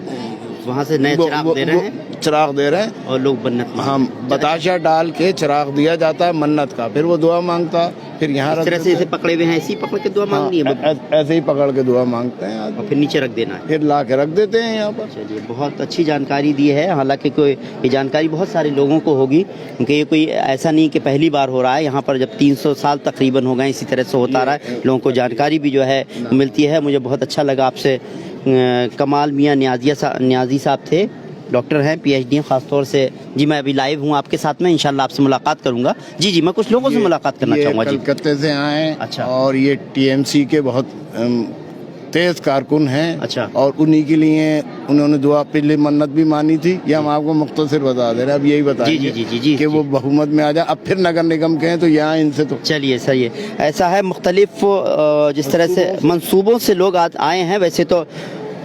वहाँ से नए चिराग दे रहे हैं, चिराग दे रहे हैं और लोग मन्नत हम बताशा डाल के चिराग दिया जाता है मन्नत का, फिर वो दुआ मांगता, फिर यहाँ इस तरह से इसे पकड़े हुए हैं, ऐसे ही पकड़ के दुआ मांगनी है, ऐसे ही पकड़ के दुआ मांगते हैं और फिर नीचे रख देना है, फिर ला के रख देते हैं यहाँ पर। चलिए, बहुत अच्छी जानकारी दी है। हालांकि कोई ये जानकारी बहुत सारे लोगों को होगी, क्योंकि ये कोई ऐसा नहीं कि पहली बार हो रहा है। यहाँ पर जब 300 साल तकरीबन हो गए इसी तरह से होता रहा है, लोगों को जानकारी भी जो है मिलती है। मुझे बहुत अच्छा लगा आपसे। कमाल मियाँ न्याजी साहब थे, डॉक्टर हैं, PhD, खास तौर से। जी, मैं अभी लाइव हूँ आपके साथ में, इंशाल्लाह आपसे मुलाकात करूंगा। जी, मैं कुछ लोगों से मुलाकात करना चाहूँगा। जी, कलकत्ते से आए। अच्छा। और ये TMC के बहुत तेज कारकुन हैं। अच्छा। और उन्हीं के लिए उन्होंने दुआ पिछली मन्नत भी मानी थी, ये हम आपको मुख्तसर बता दे रहे हैं। अब यही बताएंगे जी, कि वो बहुमत में आ जाए। अब फिर नगर निगम के हैं तो यहाँ इनसे तो चलिए, सही है। ऐसा है, मुख्तलिफ जिस तरह से मंसूबों से लोग आए हैं, वैसे तो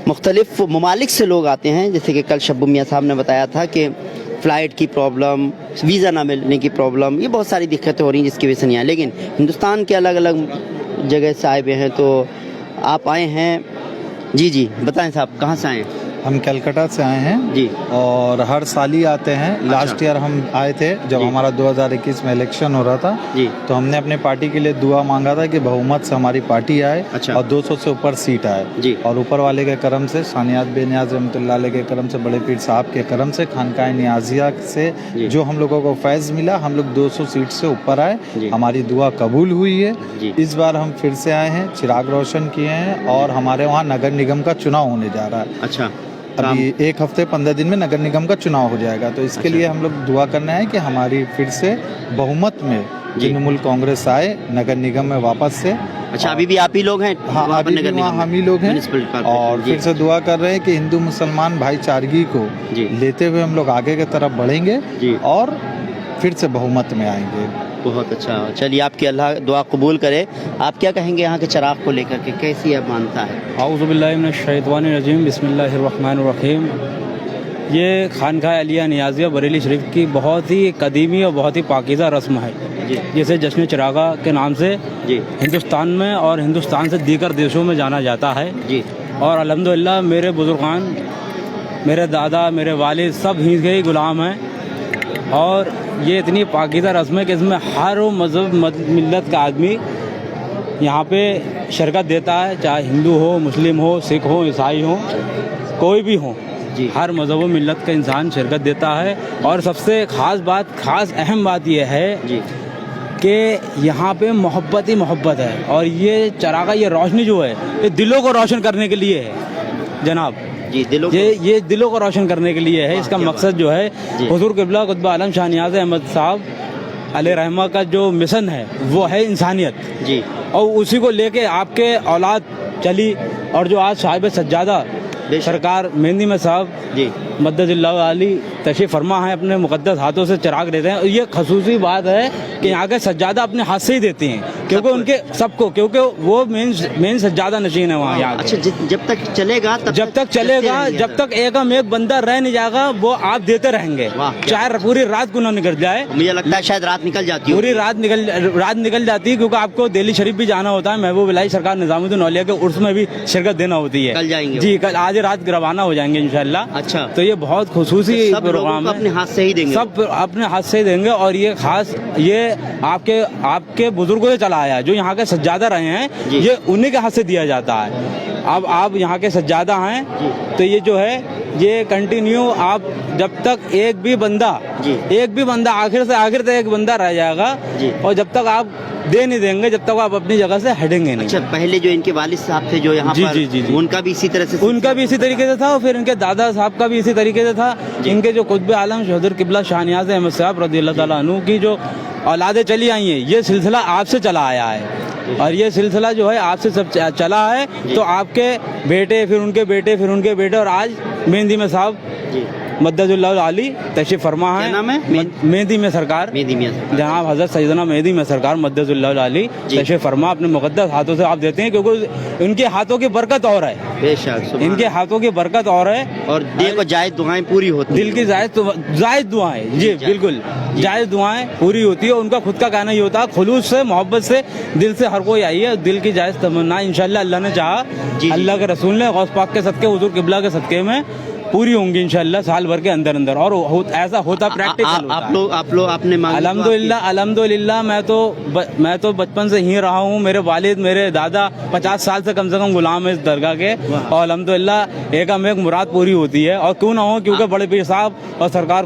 मुख्तलिफ ममालिक से लोग आते हैं। जैसे कि कल शब्बू मियाँ साहब ने बताया था कि फ़्लाइट की प्रॉब्लम, वीज़ा ना मिलने की प्रॉब्लम, ये बहुत सारी दिक्कतें हो रही हैं जिसकी वजह से नहीं आए। लेकिन हिंदुस्तान के अलग अलग जगह से आए हुए हैं, तो आप आए हैं। जी, बताएं साहब, कहाँ से आए हैं? हम कलकत्ता से आए हैं जी, और हर साल ही आते हैं। लास्ट ईयर हम आए थे जब हमारा 2021 में इलेक्शन हो रहा था जी, तो हमने अपने पार्टी के लिए दुआ मांगा था कि बहुमत से हमारी पार्टी आए। अच्छा। और 200 से ऊपर सीट आए जी। और ऊपर वाले के करम से, सानियात बेनियाज रहमतुल्लाह अलैह के करम से, बड़े पीर साहब के करम से, खानकाह नियाज़िया से जो हम लोगों को फैज़ मिला, हम लोग 200 सीट से ऊपर आए, हमारी दुआ कबूल हुई है। इस बार हम फिर से आए हैं, चिराग रोशन किए हैं और हमारे वहाँ नगर निगम का चुनाव होने जा रहा है। अच्छा, अभी 1 हफ्ते 15 दिन में नगर निगम का चुनाव हो जाएगा, तो इसके लिए हम लोग दुआ करना है कि हमारी फिर से बहुमत में तृणमूल कांग्रेस आए नगर निगम में वापस से। अच्छा, अभी भी आप ही लोग हैं? हाँ, अभी भी वहाँ हम ही लोग हैं। और फिर से दुआ कर रहे हैं कि हिंदू मुसलमान भाईचारगी को लेते हुए हम लोग आगे की तरफ बढ़ेंगे और फिर से बहुमत में आएंगे। बहुत अच्छा, चलिए, आपकी अल्लाह दुआ कबूल करे। आप क्या कहेंगे यहाँ के चिराग को लेकर के, कैसी अब मानता है? औज़ु बिल्लाहि मिनश शैतानिर रजीम, बिस्मिल्लाहिर रहमानिर रहीम। ये खानकाह अलिया नियाज़िया बरेली शरीफ की बहुत ही कदीमी और बहुत ही पाकीज़ा रस्म है, जिसे जश्न चिरागा के नाम से हिंदुस्तान में और हिंदुस्तान से दीगर देशों में जाना जाता है जी। और अल्हम्दुलिल्लाह मेरे बुजुर्गान, मेरे दादा, मेरे वालिद सब हिंद के ही गुलाम हैं। और ये इतनी पाकीज़ा रस्म है कि इसमें हर मज़हब मिल्लत का आदमी यहाँ पे शिरकत देता है, चाहे हिंदू हो, मुस्लिम हो, सिख हो, ईसाई हो, कोई भी हो, हर मज़हब मिल्लत का इंसान शिरकत देता है। और सबसे ख़ास अहम बात यह है कि यहाँ पे मोहब्बत ही मोहब्बत है। और ये चरागा, ये रोशनी जो है, ये दिलों को रोशन करने के लिए है जनाब जी। ये दिलों को रोशन करने के लिए है। इसका मकसद जो है, हुज़ूर क़िबला क़ुतब आलम शाह नियाज़ अहमद साहब अलैहि रहमा का जो मिशन है वो है इंसानियत जी। और उसी को लेके आपके औलाद चली। और जो आज साहिब सज्जादा सरकार मेहंदी में साहब जी मद्दज़िल्लाहु आली तशरीफ़ फरमा है, अपने मुक़द्दस हाथों से चिराग देते हैं। ये खसूसी बात है कि यहाँ के सज्जादा अपने हाथ से ही देते हैं। क्योंकि उनके सबको, क्योंकि वो मेन सज्जादा नशीन है वहाँ यहाँ के। अच्छा, जब तक चलेगा जब तक चलेगा, जब तक एकम एक बंदा रह नहीं जाएगा वो आप देते रहेंगे, चाहे पूरी रात को ना निकल जाए। मुझे लगता है शायद रात निकल जाती है, पूरी रात निकल जाती है, क्योंकि आपको दिल्ली शरीफ भी जाना होता है, महबूब इलाही सरकार निजामुद्दीन औलिया के उर्स में भी शिरकत देना होती है। कल जाएंगे जी, कल आज रात रवाना हो जाएंगे इंशाल्लाह। अच्छा, तो ये बहुत खुसूसी प्रोग्राम है, अपने हाथ से ही देंगे, सब अपने हाथ से ही देंगे। और ये खास ये आपके बुजुर्गों से चला आया, जो यहाँ के सज्जादा रहे हैं, ये उन्हीं के हाथ से दिया जाता है। अब आप यहाँ के सज्जादा हैं, तो ये जो है ये कंटिन्यू आप जब तक एक भी बंदा आखिर से आखिर तक एक बंदा रह जाएगा, और जब तक आप दे नहीं देंगे, जब तक आप अपनी जगह से हटेंगे नहीं। अच्छा, पहले जो इनके वालिद साहब थे जो यहाँ पर, जी, उनका भी इसी तरह से, उनका भी इसी तरीके से था, और फिर इनके दादा साहब का भी इसी तरीके से था। इनके जो कुतुब आलम शहदुर किबला शाह नियाज़ अहमद साहब रज़ियल्लाहु ताला अन्हु की जो औलादें चली आई हैं, ये सिलसिला आपसे चला आया है, और ये सिलसिला जो है आपसे सब चला है। तो आपके बेटे, फिर उनके बेटे, फिर उनके बेटे, और आज मेहंदी में साहब मद्दजुल्लाह आली तशरीफ फरमा है। नाम है? मेहंदी में सरकार, जनाब हजरत सैयदना मेहंदी में सरकार मद्दजुल्लाह आली तशरीफ फरमा अपने मुक़द्दस हाथों से आप देते हैं, क्योंकि उनके हाथों की बरकत और है, बेशक इनके हाथों की बरकत और है, और दिल को जायज़ दुआएं पूरी होती हैं, दिल की जायज़ दुआएं, जी बिल्कुल जायज़ दुआएं पूरी होती है। उनका खुद का कहना ही होता है, खुलूस से, मोहब्बत से, दिल से हर कोई आई है, दिल की जायज़ तमन्ना इंशाअल्लाह अल्लाह ने चाहा, अल्लाह के रसूल ने गौस पाक के सदके, हुजूर किबला के सदके में पूरी होंगी इंशाअल्लाह साल भर के अंदर अंदर। और ऐसा होता प्रैक्टिकल आप लोग आपने अल्हम्दुलिल्लाह मैं तो बचपन से ही रहा हूँ। मेरे वालिद, मेरे दादा 50 साल से कम गुलाम है इस दरगाह के, और अल्हम्दुलिल्लाह एक मुराद पूरी होती है। और क्यों ना हो, क्योंकि बड़े पीर साहब और सरकार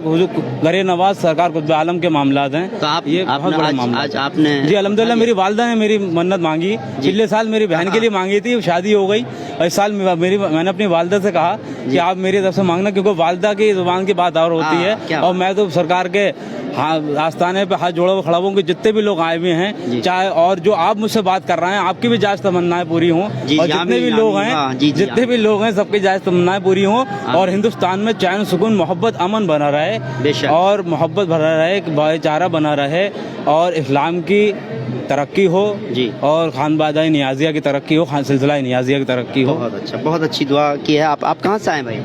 गरे नवाज सरकार कुतुब आलम के मामलात हैं। तो आप ये बहुत बड़ा मामला आज आपने जी अल्हम्दुलिल्लाह मेरी वालदा ने मेरी मन्नत मांगी, पिछले साल मेरी बहन के लिए मांगी थी, शादी हो गई, और इस साल मैंने अपनी वालदा से कहा कि आप मेरी तरफ से मांगना, क्योंकि वालदा की जुबान की बात और होती है। और मैं तो सरकार के आस्थाने पे हाथ जोड़ा हुआ खड़ा हूँ कि जितने भी लोग आए हुए हैं, चाहे और जो आप मुझसे बात कर रहे हैं, आपकी भी जायज़ तमन्नाएं पूरी हों, और जितने भी लोग हैं सबकी जायज़ तमन्नाएं पूरी हों, और हिंदुस्तान में चैन सुकून मोहब्बत अमन बना रहे, और मोहब्बत बना रहे, भाईचारा बना रहे, और इस्लाम की तरक्की हो जी, और खानबादा नियाजिया की तरक्की हो, सिलसिला नियाजिया की तरक्की हो। बहुत अच्छा, बहुत अच्छी दुआ की है। आप कहाँ से आए भाई?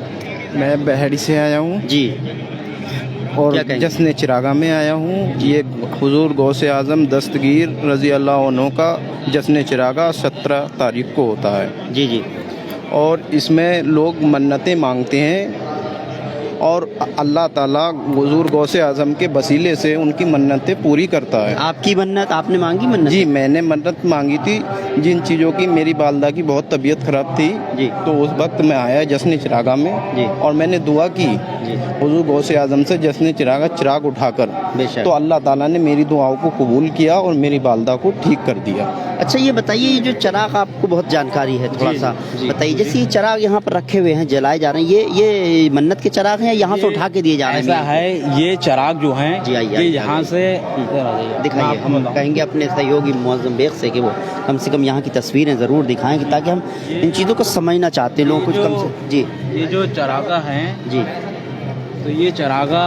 मैं बहड़ी से आया हूँ जी, और जश्न चिरागा में आया हूँ। ये हुजूर गौसे आज़म दस्तगीर रज़ी अल्लाह अन्हु का जश्न चिरागा 17 तारीख को होता है। जी जी, और इसमें लोग मन्नतें मांगते हैं, और अल्लाह ताला हुजूर गौसे आज़म के वसीले से उनकी मन्नतें पूरी करता है। आपकी मन्नत आपने मांगी? मन्नत जी, मैंने मन्नत मांगी थी जिन चीज़ों की, मेरी वालदा की बहुत तबीयत ख़राब थी जी, तो उस वक्त मैं आया जश्न चिरागा में जी, और मैंने दुआ की हुजूर गौसे आज़म से जश्न चिरागा चिराग उठाकर, तो अल्लाह ताला ने मेरी दुआओं को कबूल किया और मेरी वालदा को ठीक कर दिया। अच्छा, ये बताइए, ये जो चिराग, आपको बहुत जानकारी है, थोड़ा सा बताइए। जैसे ये चिराग यहाँ पर रखे हुए हैं, जलाए जा रहे हैं, ये मन्नत के चिराग हैं, यहाँ से उठा के दिए जा रहे हैं? ऐसा है, ये चिराग जो हैं ये यहाँ से दिखाइए, हम कहेंगे अपने सहयोगी मुअज़्ज़म बेग से कि वो कम से कम यहाँ की तस्वीरें ज़रूर दिखाएं, ताकि हम इन चीज़ों को समझना चाहते हैं लोग कुछ कम से। जी, ये जो चिरागा हैं जी, तो ये चिरागा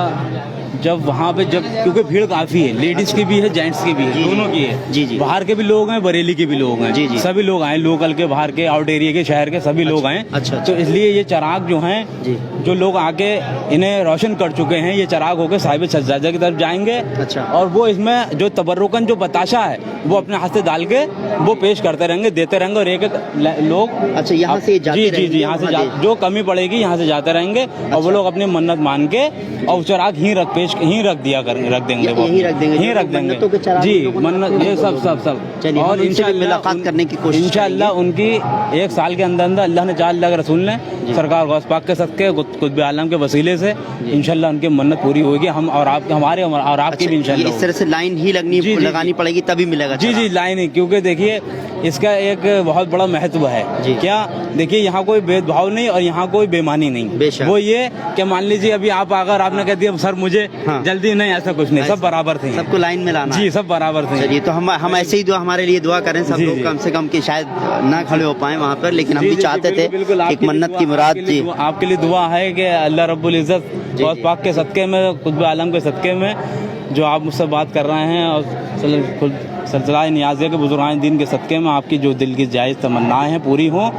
जब वहाँ पे क्योंकि भीड़ काफ़ी है, लेडीज़ की भी है, जेंट्स की भी है, दोनों की है जी जी, बाहर के भी लोग हैं, बरेली के भी लोग हैं जी जी, सभी लोग आए, लोकल के, बाहर के, आउट एरिया के, शहर के सभी लोग आए। अच्छा, तो इसलिए ये चिराग जो हैं जी, जो लोग आके इन्हें रोशन कर चुके हैं, ये चिराग होकर साहिब सज्जादा की तरफ जाएंगे। अच्छा, और वो इसमें जो तबर्रुकन जो बताशा है वो अपने हाथ से डाल के वो पेश करते रहेंगे, देते रहेंगे, और एक लोग अच्छा यहाँ से जी जी जी यहाँ से जो कमी पड़ेगी यहाँ से जाते रहेंगे, और वो लोग अपनी मन्नत मान के और चिराग ही रख देंगे वो यहीं रख देंगे जी, मन्नत ये सब। और इंशाअल्लाह मुलाकात करने की कोशिश, इंशाअल्लाह उनकी 1 साल के अंदर अंदर अल्लाह ने चाहा, अल्लाह के रसूल ने, सरकार गौस पाक के सदके, कुतुब आलम के वसीले से इंशाअल्लाह उनकी मन्नत पूरी होगी। हम और आप, हमारे और आपकी भी इंशाअल्लाह। इस तरह से लाइन ही लगानी पड़ेगी तभी मिलेगा? जी जी, लाइन ही, क्योंकि देखिए इसका एक बहुत बड़ा महत्व है। क्या देखिए, यहाँ कोई भेदभाव नहीं और यहाँ कोई बेईमानी नहीं। वो ये कि मान लीजिए अभी अगर आपने कह दिया सर मुझे जल्दी, नहीं, ऐसा कुछ नहीं, सब बराबर थे, सबको लाइन में लाना जी, सब बराबर थे। चलिए, तो हम ऐसे ही हमारे लिए दुआ करें सब लोग, कम से कम कि शायद ना खड़े हो पाए वहाँ पर, लेकिन हम भी चाहते थे एक मन्नत की मुराद जी, आपके लिए दुआ है कि अल्लाह रब्बुल इज़्ज़त गौस पाक के सदके में, कुतुब आलम के सदके में, जो आप मुझसे बात कर रहे हैं और सिलसिला नियाज़िया के बुजुर्गान दीन के सदक़े में आपकी जो दिल की जायज़ तमन्नाएं हैं पूरी हों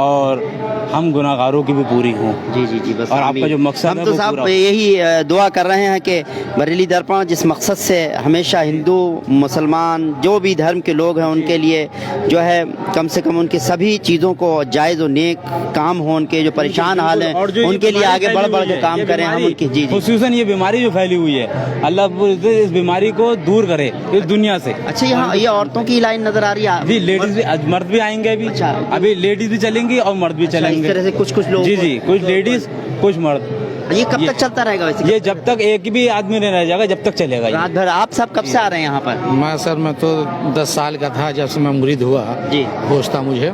और हम गुनाहगारों की भी पूरी हों। जी जी जी, बस और आपका जो मकसद हम है तो वो साहब पूरा हो। यही दुआ कर रहे हैं कि बरेली दर्पण जिस मकसद से हमेशा हिंदू मुसलमान जो भी धर्म के लोग हैं उनके लिए जो है कम से कम उनकी सभी चीज़ों को जायज़ और नेक काम हो, उनके जो परेशान हाल हैं उनके लिए आगे बढ़ बढ़ के काम करें हम उनकी। जी जी, खुसूसन ये बीमारी जो फैली हुई है, अल्लाह रब्बुल इज्जत इस बीमारी को दूर करे इस दुनिया से। अच्छा, यहाँ ये औरतों की लाइन नजर आ रही है जी, लेडीज भी, मर्द भी आएंगे अभी। अभी लेडीज भी चलेंगी और मर्द भी चलेंगे। इस तरह से कुछ कुछ लोग, जी जी, कुछ लेडीज कुछ मर्द। ये कब तक चलता रहेगा वैसे? ये जब तक एक भी आदमी नहीं रह जाएगा जब तक चलेगा ये। रात भर। आप सब कब से आ रहे हैं यहाँ पर? मैं सर मैं तो 10 साल का था जब से मैं मुरीद हुआ जी, होश था मुझे।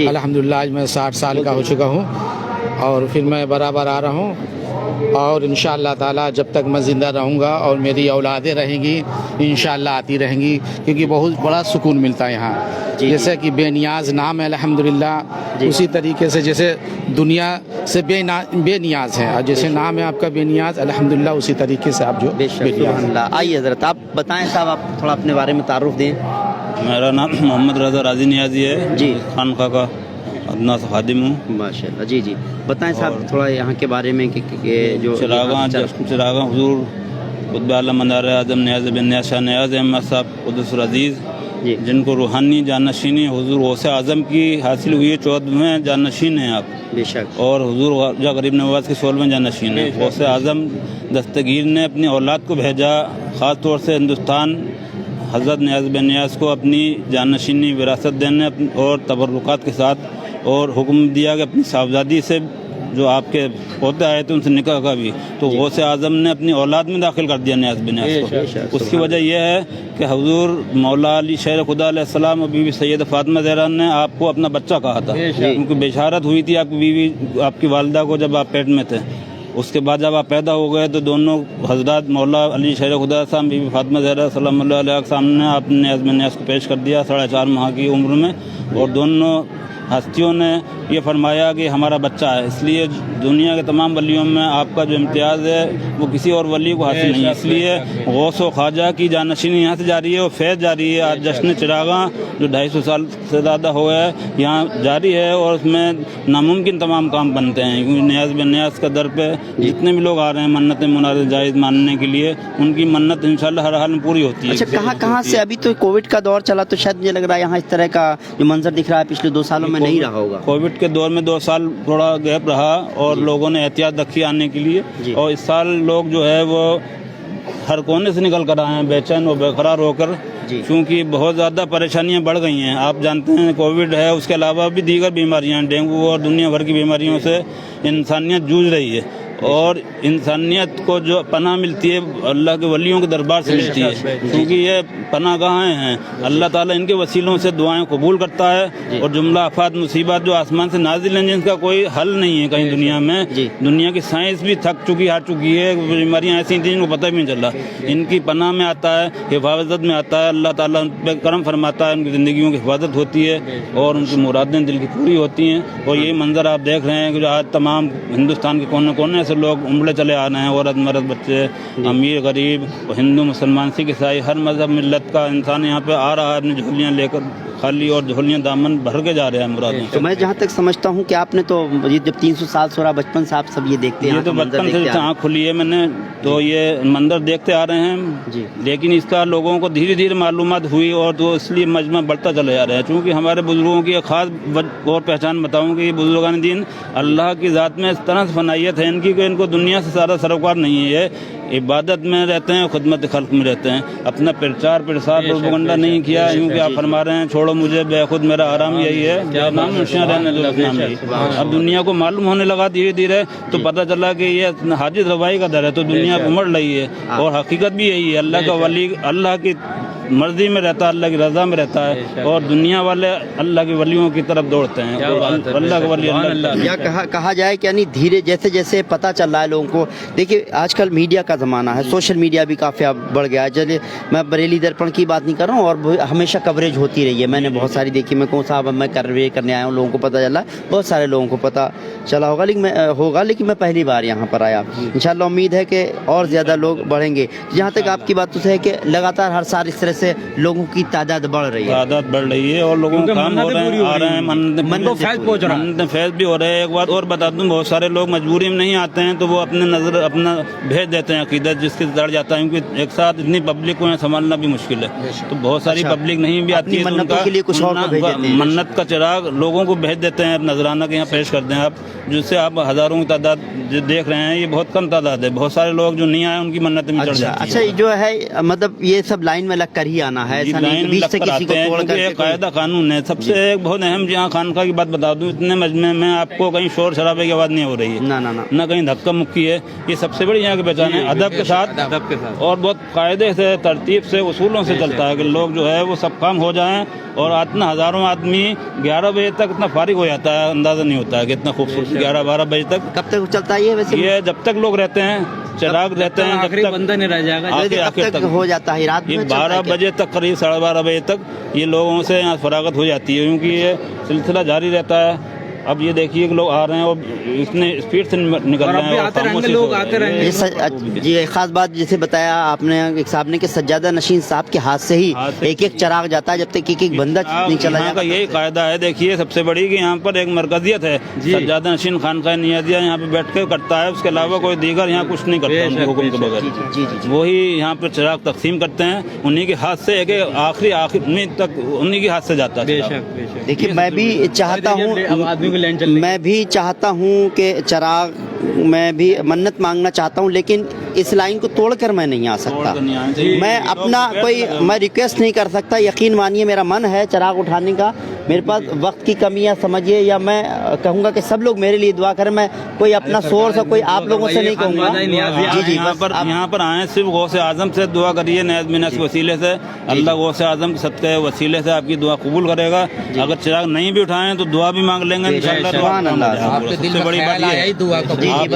अल्हम्दुलिल्लाह आज मैं 60 साल का हो चुका हूँ और फिर मैं बराबर आ रहा हूँ और इंशाअल्लाह ताला जब तक मैं ज़िंदा रहूँगा और मेरी औलादें रहेंगी इंशाअल्लाह आती रहेंगी, क्योंकि बहुत बड़ा सुकून मिलता है यहाँ। जैसे कि बेनियाज नाम है अल्हम्दुलिल्लाह, उसी तरीके से जैसे दुनिया से बेनियाज है और जैसे नाम है आपका बेनियाज, अल्हम्दुलिल्लाह उसी तरीके से आप जो बेनियाज। आइए हज़रत आप बताएं साहब, आप थोड़ा अपने बारे में तारुफ दें। मेरा नाम मोहम्मद रज़ा राजी नियाज़ी है जी, खानका का अदना से खादिम हूँ। माशाअल्लाह। जी जी, बताएं साहब थोड़ा यहाँ के बारे में कि जो चिरागा हुजूर क़ुत्ब आलम मनार आज़म नियाज़ बिन नियाज़ शाह नियाज़ अहमद साहब क़ुद्दुस अज़ीज़, जिनको रूहानी जानशीनी हुजूर गौसे आज़म की हासिल हुई है, 14वें जानशीन हैं आप बेशक, और हुजूर ख्वाजा गरीब नवाज़ के 16वें जानशीन हैं। गौसे आज़म दस्तगीर ने अपनी औलाद को भेजा, ख़ास तौर से हिंदुस्तान हज़रत नियाज़ बिन नियाज़ को अपनी जानशीनी विरासत देने और तबर्रुकात के साथ, और हुक्म दिया कि अपनी साहबजादी से जो आपके पोते आए थे उनसे निकाह का भी, तो गौसे आज़म ने अपनी औलाद में दाखिल कर दिया नियाज़ बिन नियाज़ को। उसकी वजह यह है कि हुजूर मौला अली शेर खुदा अलैहिस्सलाम और बीवी सैयद फातिमा ज़हरा ने आपको अपना बच्चा कहा था, क्योंकि बेशारत हुई थी आपकी बीवी आपकी वालिदा को जब आप पेट में थे। उसके बाद जब आप पैदा हो गए तो दोनों हजरत मौला अली शेर खुदा साहब बीवी फातिमा ज़हरा सल्लल्लाहु अलैहि वसल्लम के सामने आपने नियाज़ बिन नियाज़ को पेश कर दिया 4.5 माह की उम्र में, और दोनों हस्तियों ने ये फरमाया कि हमारा बच्चा है। इसलिए दुनिया के तमाम वलियों में आपका जो इम्तियाज़ है वो किसी और वली को हासिल नहीं है। इसलिए गौस व ख्वाजा की जानशीनी यहाँ से जारी है और फैज़ जारी है। आज जश्न चिरागा जो 250 साल से ज़्यादा हो गया है यहाँ जारी है, और उसमें नामुमकिन तमाम काम बनते हैं, क्योंकि नियाज़ बिन नियाज़ का दर पे जितने भी लोग आ रहे हैं मन्नत मुनाज़ जायज़ मानने के लिए, उनकी मन्नत इंशाअल्लाह हर हाल में पूरी होती है। अच्छा, कहाँ से? अभी तो कोविड का दौर चला तो शायद मुझे लग रहा है यहाँ इस तरह का जो मंजर दिख रहा है पिछले 2 सालों में नहीं रहा होगा। कोविड के दौर में 2 साल थोड़ा गैप रहा और लोगों ने एहतियात रखी आने के लिए, और इस साल लोग जो है वो हर कोने से निकल कर आए हैं बेचैन और बेकरार होकर, क्योंकि बहुत ज़्यादा परेशानियां बढ़ गई हैं। आप जानते हैं कोविड है, उसके अलावा भी दीगर बीमारियां, डेंगू और दुनिया भर की बीमारियों से इंसानियत जूझ रही है, और इंसानियत को जो पनाह मिलती है अल्लाह के वलियों के दरबार से मिलती है, क्योंकि ये पनाह गाहें हैं। अल्लाह ताला इनके वसीलों से दुआएं कबूल करता है, और जुमला आफात मुसीबत जो आसमान से नाजिल हैं जिनका कोई हल नहीं है कहीं दुनिया में। दुनिया की साइंस भी थक चुकी हार चुकी है, बीमारियाँ ऐसी थी जिनको पता भी नहीं चला। इनकी पनाह में आता है, हिफाजत में आता है, अल्लाह ताला उन पर करम फरमाता है, उनकी ज़िंदगियों की हिफाजत होती है और उनकी मुरादें दिल की पूरी होती हैं। और ये मंजर आप देख रहे हैं कि आज तमाम हिंदुस्तान के कोने कोने से लोग उमड़े चले आ रहे हैं, औरत मर्द बच्चे, अमीर गरीब, हिंदू मुसलमान सिख ईसाई हर मजहब मिल्लत का इंसान यहाँ पे आ रहा है अपनी झोलियाँ लेकर, खाली और झोलियाँ दामन भर के जा रहे हैं मुरादें। तो मैं जहाँ तक समझता हूँ कि आपने तो ये जब 300 साल से रहा बचपन से आप सब ये देखते हैं, ये तो बचपन से आँख खुली है मैंने, तो ये मंदिर देखते आ रहे हैं जी। लेकिन इसका लोगों को धीरे धीरे मालूमात हुई और तो इसलिए मजमा बढ़ता चला जा रहा है, क्योंकि हमारे बुजुर्गों की एक खास और पहचान बताऊँ कि बुजुर्गान दीन अल्लाह की ज़ात में इस तरह से फनाइयत है इनकी कि इनको दुनिया से सारा सरोकार नहीं है। इबादत में रहते हैं, खुदमत खल्क में रहते हैं, अपना प्रचार प्रसार प्रोपगंडा नहीं किया, क्योंकि आप फरमा रहे हैं छोड़ो मुझे बेखुद मेरा आराम यही है, नाम नशियाँ रहने दो नाम यही। अब दुनिया को मालूम होने लगा धीरे धीरे, तो पता चला कि ये हाजिर रवाई का दर है, तो दुनिया उमड़ रही है, और हकीकत भी यही है। अल्लाह का वली अल्लाह की मर्जी में रहता है, अल्लाह की रज़ा में रहता है, और दुनिया वाले अल्लाह के वलियों की तरफ दौड़ते हैं। अल्लाह के वली या कहा जाए कि यानी धीरे जैसे जैसे पता चल रहा है लोगों को, देखिए आजकल मीडिया का ज़माना है, सोशल मीडिया भी काफ़ी बढ़ गया है। चलिए मैं बरेली दर्पण की बात नहीं कर रहा हूँ, और हमेशा कवरेज होती रही है, मैंने बहुत सारी देखी। मैं कहूँ साहब अब मैं कवरेज करने आया हूँ, लोगों को पता चला, बहुत सारे लोगों को पता चला होगा, लेकिन मैं पहली बार यहाँ पर आया। इंशाल्लाह उम्मीद है कि और ज़्यादा लोग बढ़ेंगे। जहाँ तक आपकी बात तो है कि लगातार हर साल इस तरह से लोगों की तादाद बढ़ रही है? तादाद बढ़ रही है और लोगों के काम हो रहे हैं, आ रहे हैं, मन्नतें फैज़ भी हो रहे हैं। एक बात और बता दूं, बहुत सारे लोग मजबूरी में नहीं आते हैं तो वो अपना भेज देते हैं अकीदत, जिसके दर जाता है, क्योंकि एक साथ इतनी पब्लिक को संभालना भी मुश्किल है। तो बहुत सारी पब्लिक नहीं भी आती है, मन्नतों के लिए कुछ और को भेज देते हैं। मन्नत का चिराग लोगों को भेज देते हैं, नजराना के यहाँ पेश करते हैं आप, जिससे आप हजारों की तादाद जो देख रहे हैं, ये बहुत कम तादाद है। बहुत सारे लोग जो नहीं आए उनकी मन्नतें भी चढ़ जाती हैं। अच्छा, जो है मतलब ये सब लाइन में लग कर ही आना है, ऐसा नहीं बीच से किसी को तोड़ कर? कायदा कानून है। सबसे एक बहुत अहम यहाँ खानका की बात बता दूं, इतने मजमे में आपको कहीं शोर शराबे की आवाज़ नहीं हो रही है, ना कहीं धक्का मुक्की है। ये सबसे बड़ी यहाँ की पहचान है, अदब के साथ और बहुत कायदे से, तरतीब से, उसूलों से चलता है कि लोग जो है वो सब काम हो जाएं। और इतना हज़ारों आदमी 11 बजे तक इतना फारिग हो जाता है, अंदाज़ा नहीं होता है कि इतना खूबसूरत 11-12 बजे तक। कब तक चलता है ये वैसे? ये जब तक लोग रहते हैं, चिराग रहते हैं, जब तक बंदा नहीं रह जाएगा, आखिर तक हो जाता है। रात में 12 बजे तक, करीब 12:30 बजे तक ये लोगों से यहाँ फरागत हो जाती है, क्योंकि ये सिलसिला जारी रहता है। अब ये देखिए कि लोग आ रहे हैं और इतने स्पीड से निकल रहे हैं, आते रहेंगे लोग, आते रहेंगे। जी, एक खास बात जैसे बताया आपने एक साहब ने कि सज्जादा नशीन साहब के हाथ से ही एक एक चिराग जाता है, जब तक एक बंदा नहीं चला जाता। यही कायदा है। देखिए सबसे बड़ी कि यहाँ पर एक मरकजियत है, सज्जादा नशीन खानका नियाज़िया यहाँ पे बैठ के करता है, उसके अलावा कोई दीगर यहाँ कुछ नहीं करता उनके हुक्म के बगैर। वही यहाँ पर चिराग तकसीम करते हैं, उन्हीं के हाथ से, एक आखिरी तक उन्हीं के हाथ से जाता है। देखिए मैं भी चाहता हूँ, मैं भी चाहता हूँ कि चिराग, मैं भी मन्नत मांगना चाहता हूँ, लेकिन इस लाइन को तोड़कर मैं नहीं आ सकता। मैं अपना मैं रिक्वेस्ट नहीं कर सकता। यकीन मानिए मेरा मन है चिराग उठाने का, मेरे पास वक्त की कमी है समझिए, या मैं कहूँगा कि सब लोग मेरे लिए दुआ करें। मैं कोई अपना सोर्स और कोई आप लोगों से नहीं कहूँगा। जी, यहाँ पर आए सिर्फ गौसे आजम से दुआ करिए, नयाज मिनाज के वसीले से। अल्लाह गौसे आजम के सदक़े वसीले से आपकी दुआ कबूल करेगा। अगर चिराग नहीं भी उठाएं तो दुआ भी मांग लेंगे इंशाअल्लाह। सबसे बड़ी बात ये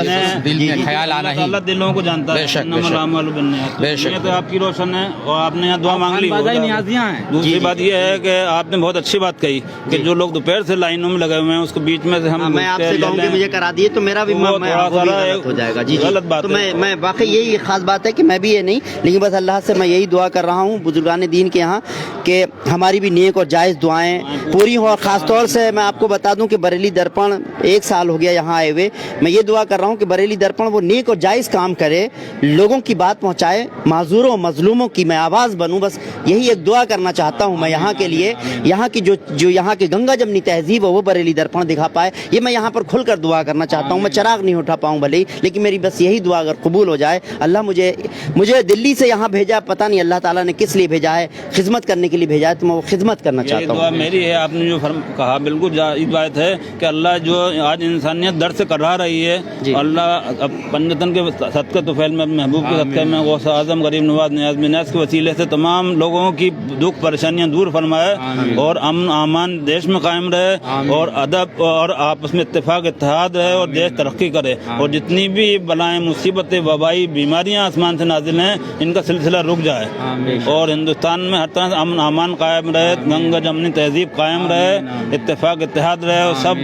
है, दिल में ख्याल आना ही, अल्लाह दिलों को जानता है। ये तो आपकी रोशन है और आपने यहाँ दुआ मांग ली। दूसरी बात ये है कि आपने बहुत अच्छी बात कही कि जो लोग दोपहर से लाइनों में लगे हुए हैं, उसके बीच में से हम, मैं आपसे कहूँगी मुझे करा दिए तो मेरा भी गलत हो जाएगा। जी, गलत बात। तो मैं वाकई यही खास बात है कि मैं भी ये नहीं, लेकिन बस अल्लाह से मैं यही दुआ कर रहा हूँ बुजुर्गान दीन के यहाँ कि हमारी भी नेक और जायज़ दुआएं पूरी हों। और ख़ास तौर से मैं आपको बता दूं कि बरेली दर्पण 1 साल हो गया यहाँ आए हुए। मैं ये दुआ कर रहा हूँ कि बरेली दर्पण वो नेक और जायज़ काम करे, लोगों की बात पहुँचाए, माजूरों मजलूमों की मैं आवाज़ बनूँ। बस यही एक दुआ करना चाहता हूँ मैं यहाँ के लिए। यहाँ की जो यहाँ की गंगा जमनी तहजीब है वो बरेली दर्पण दिखा पाए, ये मैं यहाँ पर खुलकर दुआ करना चाहता हूँ। मैं चिराग नहीं उठा पाऊँ भले ही, लेकिन मेरी बस यही दुआ अगर कबूल हो जाए। अल्लाह मुझे दिल्ली से यहाँ भेजा, पता नहीं अल्लाह ताला ने किस लिए भेजा है, खिदमत करने के लिए भेजा है, तो मैं वो खिदमत करना चाहता हूँ। मेरी है, आपने जो कहा बिल्कुल जायज़ बात है कि अल्लाह जो आज इंसानियत दर से करा रही है, अल्लाह पंजतन के सदक़े तुफ़ैल में, महबूब के सदक़े में, गौस आज़म गरीब नवाज नियाज़ मिनाज के वसीले से तमाम लोगों की दुख परेशानियाँ दूर फरमाए और अमन अमान देश में कायम रहे और अदब और आपस में इत्तेफाक इत्तेहाद रहे और देश तरक्की करे। और जितनी भी बलाएं, मुसीबतें, वबाई बीमारियाँ आसमान से नाजिल हैं, इनका सिलसिला रुक जाए और हिंदुस्तान में हर तरह से अमन अमान कायम रहे, गंगा जमनी तहजीब कायम रहे, इत्तेफाक इत्तेहाद रहे और सब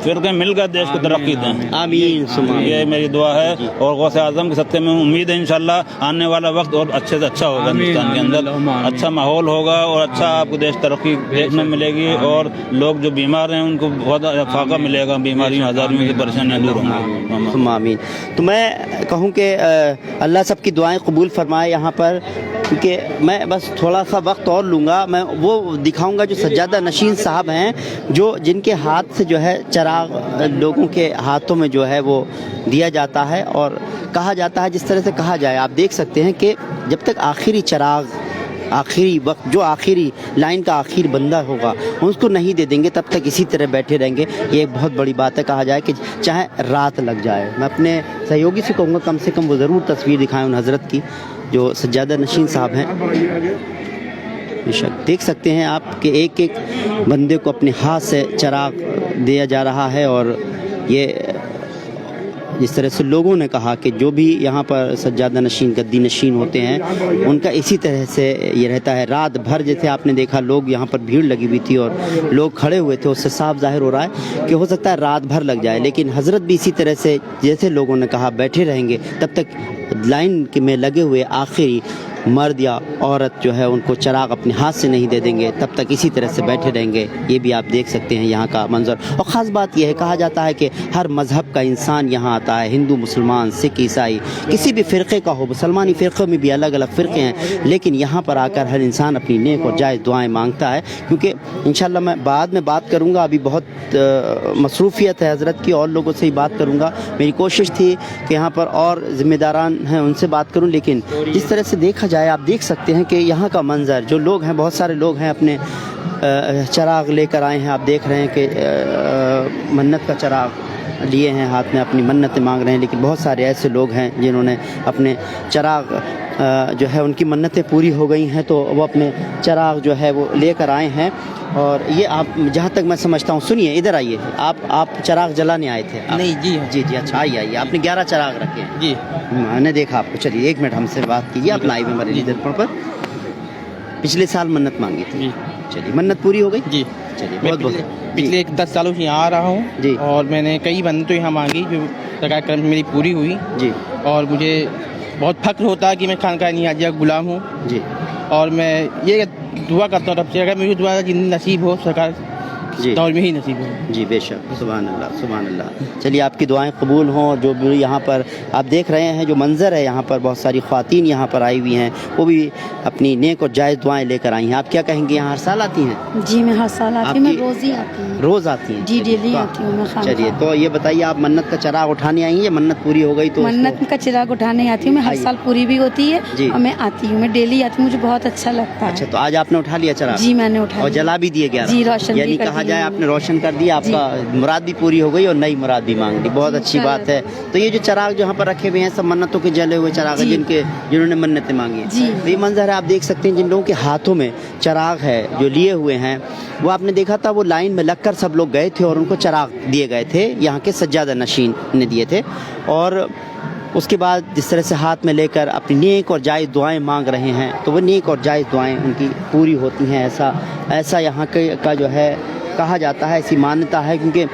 फिरके मिलकर देश को तरक्की दें। आमीन। ये मेरी दुआ है और गौसे आज़म के सदक़े में उम्मीद है इंशाअल्लाह आने वाला वक्त और अच्छे से अच्छा होगा, हिंदुस्तान के अंदर अच्छा माहौल होगा और अच्छा आपको देश तरक्की देखने मिलेगी और लोग जो बीमार हैं उनको बहुत फाका मिलेगा, बीमारियों हज़ारों की परेशानियाँ दूर होंगी। आमीन। तो मैं कहूँ कि अल्लाह सबकी दुआएं कबूल फरमाए यहाँ पर, क्योंकि मैं बस थोड़ा सा वक्त और लूँगा। मैं वो दिखाऊँगा जो सज्जादा नशीन साहब हैं, जो जिनके हाथ से जो है चिराग लोगों के हाथों में जो है वो दिया जाता है और कहा जाता है जिस तरह से कहा जाए। आप देख सकते हैं कि जब तक आखिरी चिराग, आखिरी वक्त, जो आखिरी लाइन का आखिरी बंदा होगा उसको नहीं दे देंगे, तब तक इसी तरह बैठे रहेंगे। ये एक बहुत बड़ी बात है। कहा जाए कि चाहे रात लग जाए, मैं अपने सहयोगी से कहूँगा कम से कम वो ज़रूर तस्वीर दिखाएं उन हज़रत की जो सज्जादा नशीन साहब हैं। बेशक देख सकते हैं आप कि एक एक बंदे को अपने हाथ से चिराग दिया जा रहा है और ये जिस तरह से लोगों ने कहा कि जो भी यहाँ पर सज्जादा नशीन, गद्दी नशीन होते हैं, उनका इसी तरह से ये रहता है। रात भर जैसे आपने देखा लोग यहाँ पर भीड़ लगी हुई थी और लोग खड़े हुए थे, उससे साफ जाहिर हो रहा है कि हो सकता है रात भर लग जाए, लेकिन हज़रत भी इसी तरह से जैसे लोगों ने कहा बैठे रहेंगे तब तक लाइन में लगे हुए आखिरी مرد یا عورت جو ہے ان کو چراغ اپنے ہاتھ سے نہیں دے دیں گے تب تک اسی طرح سے بیٹھے رہیں گے. یہ بھی آپ دیکھ سکتے ہیں یہاں کا منظر. اور خاص بات یہ ہے کہا جاتا ہے کہ ہر مذہب کا انسان یہاں آتا ہے, ہندو, مسلمان, سکھ, عیسائی, کسی بھی فرقے کا ہو. مسلمانی فرقوں میں بھی الگ الگ فرقے ہیں, لیکن یہاں پر آ کر ہر انسان اپنی نیک اور جائز دعائیں مانگتا ہے. کیونکہ انشاءاللہ میں بعد میں بات کروں گا, ابھی بہت مصروفیت ہے حضرت کی, اور لوگوں سے ہی بات کروں گا. میری کوشش تھی کہ یہاں پر اور ذمہ داران ہیں ان سے بات کروں, لیکن جس طرح سے دیکھا جائے آپ دیکھ سکتے ہیں کہ یہاں کا منظر, جو لوگ ہیں بہت سارے لوگ ہیں اپنے چراغ لے کر آئے ہیں. آپ دیکھ رہے ہیں کہ منت کا چراغ لیے ہیں ہاتھ میں, اپنی منتیں مانگ رہے ہیں. لیکن بہت سارے ایسے لوگ ہیں جنہوں نے اپنے چراغ جو ہے ان کی منتیں پوری ہو گئی ہیں, تو وہ اپنے چراغ جو ہے وہ لے کر آئے ہیں. اور یہ آپ جہاں تک میں سمجھتا ہوں, سنیے ادھر آئیے, آپ چراغ جلانے آئے تھے؟ نہیں جی جی اچھا آئیے. آپ نے 11 چراغ رکھے ہیں جی, میں نے دیکھا آپ کو. چلیے 1 منٹ ہم سے بات کیجیے. آپ لائیو میں بریلی درپن پر پچھلے سال منت مانگی تھی, چلیے منت پوری ہو گئی جی. چلیے میں بہت بہت پچھلے 10 سالوں سے یہاں آ رہا ہوں جی, اور میں نے کئی منتیں یہاں مانگی جو سرکار کرم سے میری پوری ہوئی جی, اور مجھے بہت فخر ہوتا ہے کہ میں خانقاہ نیازیہ کا غلام ہوں جی. اور میں یہ دعا کرتا ہوں رب سے اگر مجھے دعا زندگی نصیب ہو سرکار جی دور میں ہی نصیب ہو. جی بے شک, سبحان اللہ سبحان اللہ. چلیے آپ کی دعائیں قبول ہوں. جو بھی یہاں پر آپ دیکھ رہے ہیں جو منظر ہے, یہاں پر بہت ساری خواتین یہاں پر آئی ہوئی ہیں, وہ بھی اپنی نیک اور جائز دعائیں لے کر آئی ہیں. آپ کیا کہیں گے, یہاں ہر سال آتی ہیں؟ جی میں ہر سال آتی ہوں, میں روز ہی آتی ہوں. روز آتی ہیں؟ جی ڈیلی آتی ہوں میں خانقاہ. چلیے تو یہ بتائیے آپ منت کا چراغ اٹھانے آئی ہیں یا منت پوری ہو گئی؟ تو منت کا چراغ اٹھانے آتی ہوں میں, ہر سال پوری بھی ہوتی ہے اور میں آتی ہوں, میں ڈیلی آتی ہوں, مجھے بہت اچھا لگتا ہے. اچھا تو آج آپ نے اٹھا لیا چراغ؟ جی میں نے اٹھا اور جلا بھی دیے 11؟ جی روشن, یعنی کہا جائے آپ نے روشن کر دیا, آپ کا مراد بھی پوری ہو گئی اور نئی مراد بھی مانگ لی. بہت اچھی بات ہے. تو یہ جو چراغ جو یہاں پر رکھے ہوئے ہیں سب منتوں کے جلے ہوئے چراغ ہیں جنہوں نے منتیں مانگی ہیں. تو یہ منظر ہے آپ دیکھ سکتے ہیں, جن لوگوں کے ہاتھوں میں چراغ ہے جو لیے ہوئے ہیں, وہ آپ نے دیکھا تھا وہ لائن میں لگ کر سب لوگ گئے تھے اور ان کو چراغ دیے گئے تھے, یہاں کے سجادہ نشین نے دیے تھے. اور اس کے بعد جس طرح سے ہاتھ میں لے کر اپنی نیک اور جائز دعائیں مانگ رہے ہیں, تو وہ نیک اور جائز دعائیں ان کی پوری ہوتی ہیں. ایسا یہاں کا جو ہے کہا جاتا ہے, ایسی مانتا ہے. کیونکہ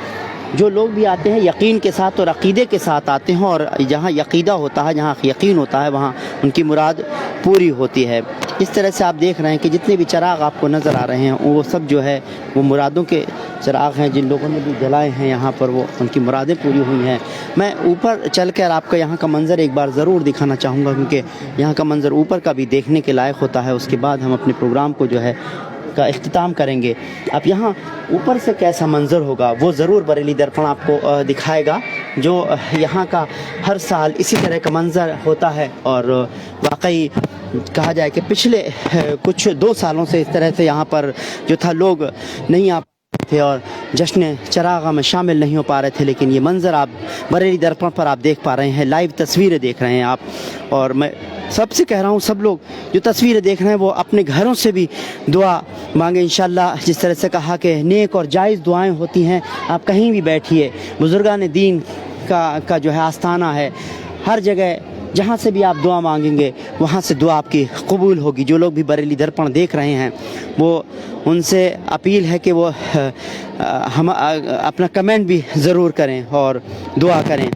جو لوگ بھی آتے ہیں یقین کے ساتھ اور عقیدے کے ساتھ آتے ہیں, اور جہاں عقیدہ ہوتا ہے, جہاں یقین ہوتا ہے, وہاں ان کی مراد پوری ہوتی ہے. اس طرح سے آپ دیکھ رہے ہیں کہ جتنے بھی چراغ آپ کو نظر آ رہے ہیں وہ سب جو ہے وہ مرادوں کے چراغ ہیں. جن لوگوں نے بھی جلائے ہیں یہاں پر وہ ان کی مرادیں پوری ہوئی ہیں. میں اوپر چل کر آپ کو یہاں کا منظر ایک بار ضرور دکھانا چاہوں گا, کیونکہ یہاں کا منظر اوپر کا بھی دیکھنے کے لائق ہوتا ہے. اس کے بعد ہم اپنے پروگرام کو جو ہے کا اختتام کریں گے. اب یہاں اوپر سے کیسا منظر ہوگا وہ ضرور بریلی درپن آپ کو دکھائے گا, جو یہاں کا ہر سال اسی طرح کا منظر ہوتا ہے. اور واقعی کہا جائے کہ پچھلے کچھ 2 سالوں سے اس طرح سے یہاں پر جو تھا لوگ نہیں آ تھے اور جشن چراغا میں شامل نہیں ہو پا رہے تھے, لیکن یہ منظر آپ بریلی درپن پر آپ دیکھ پا رہے ہیں, لائیو تصویریں دیکھ رہے ہیں آپ. اور میں سب سے کہہ رہا ہوں, سب لوگ جو تصویریں دیکھ رہے ہیں وہ اپنے گھروں سے بھی دعا مانگیں انشاءاللہ. جس طرح سے کہا کہ نیک اور جائز دعائیں ہوتی ہیں, آپ کہیں بھی بیٹھیے, بزرگان دین کا جو ہے آستانہ ہے, ہر جگہ جہاں سے بھی آپ دعا مانگیں گے وہاں سے دعا آپ کی قبول ہوگی. جو لوگ بھی بریلی درپن دیکھ رہے ہیں وہ ان سے اپیل ہے کہ وہ ہم اپنا کمنٹ بھی ضرور کریں اور دعا کریں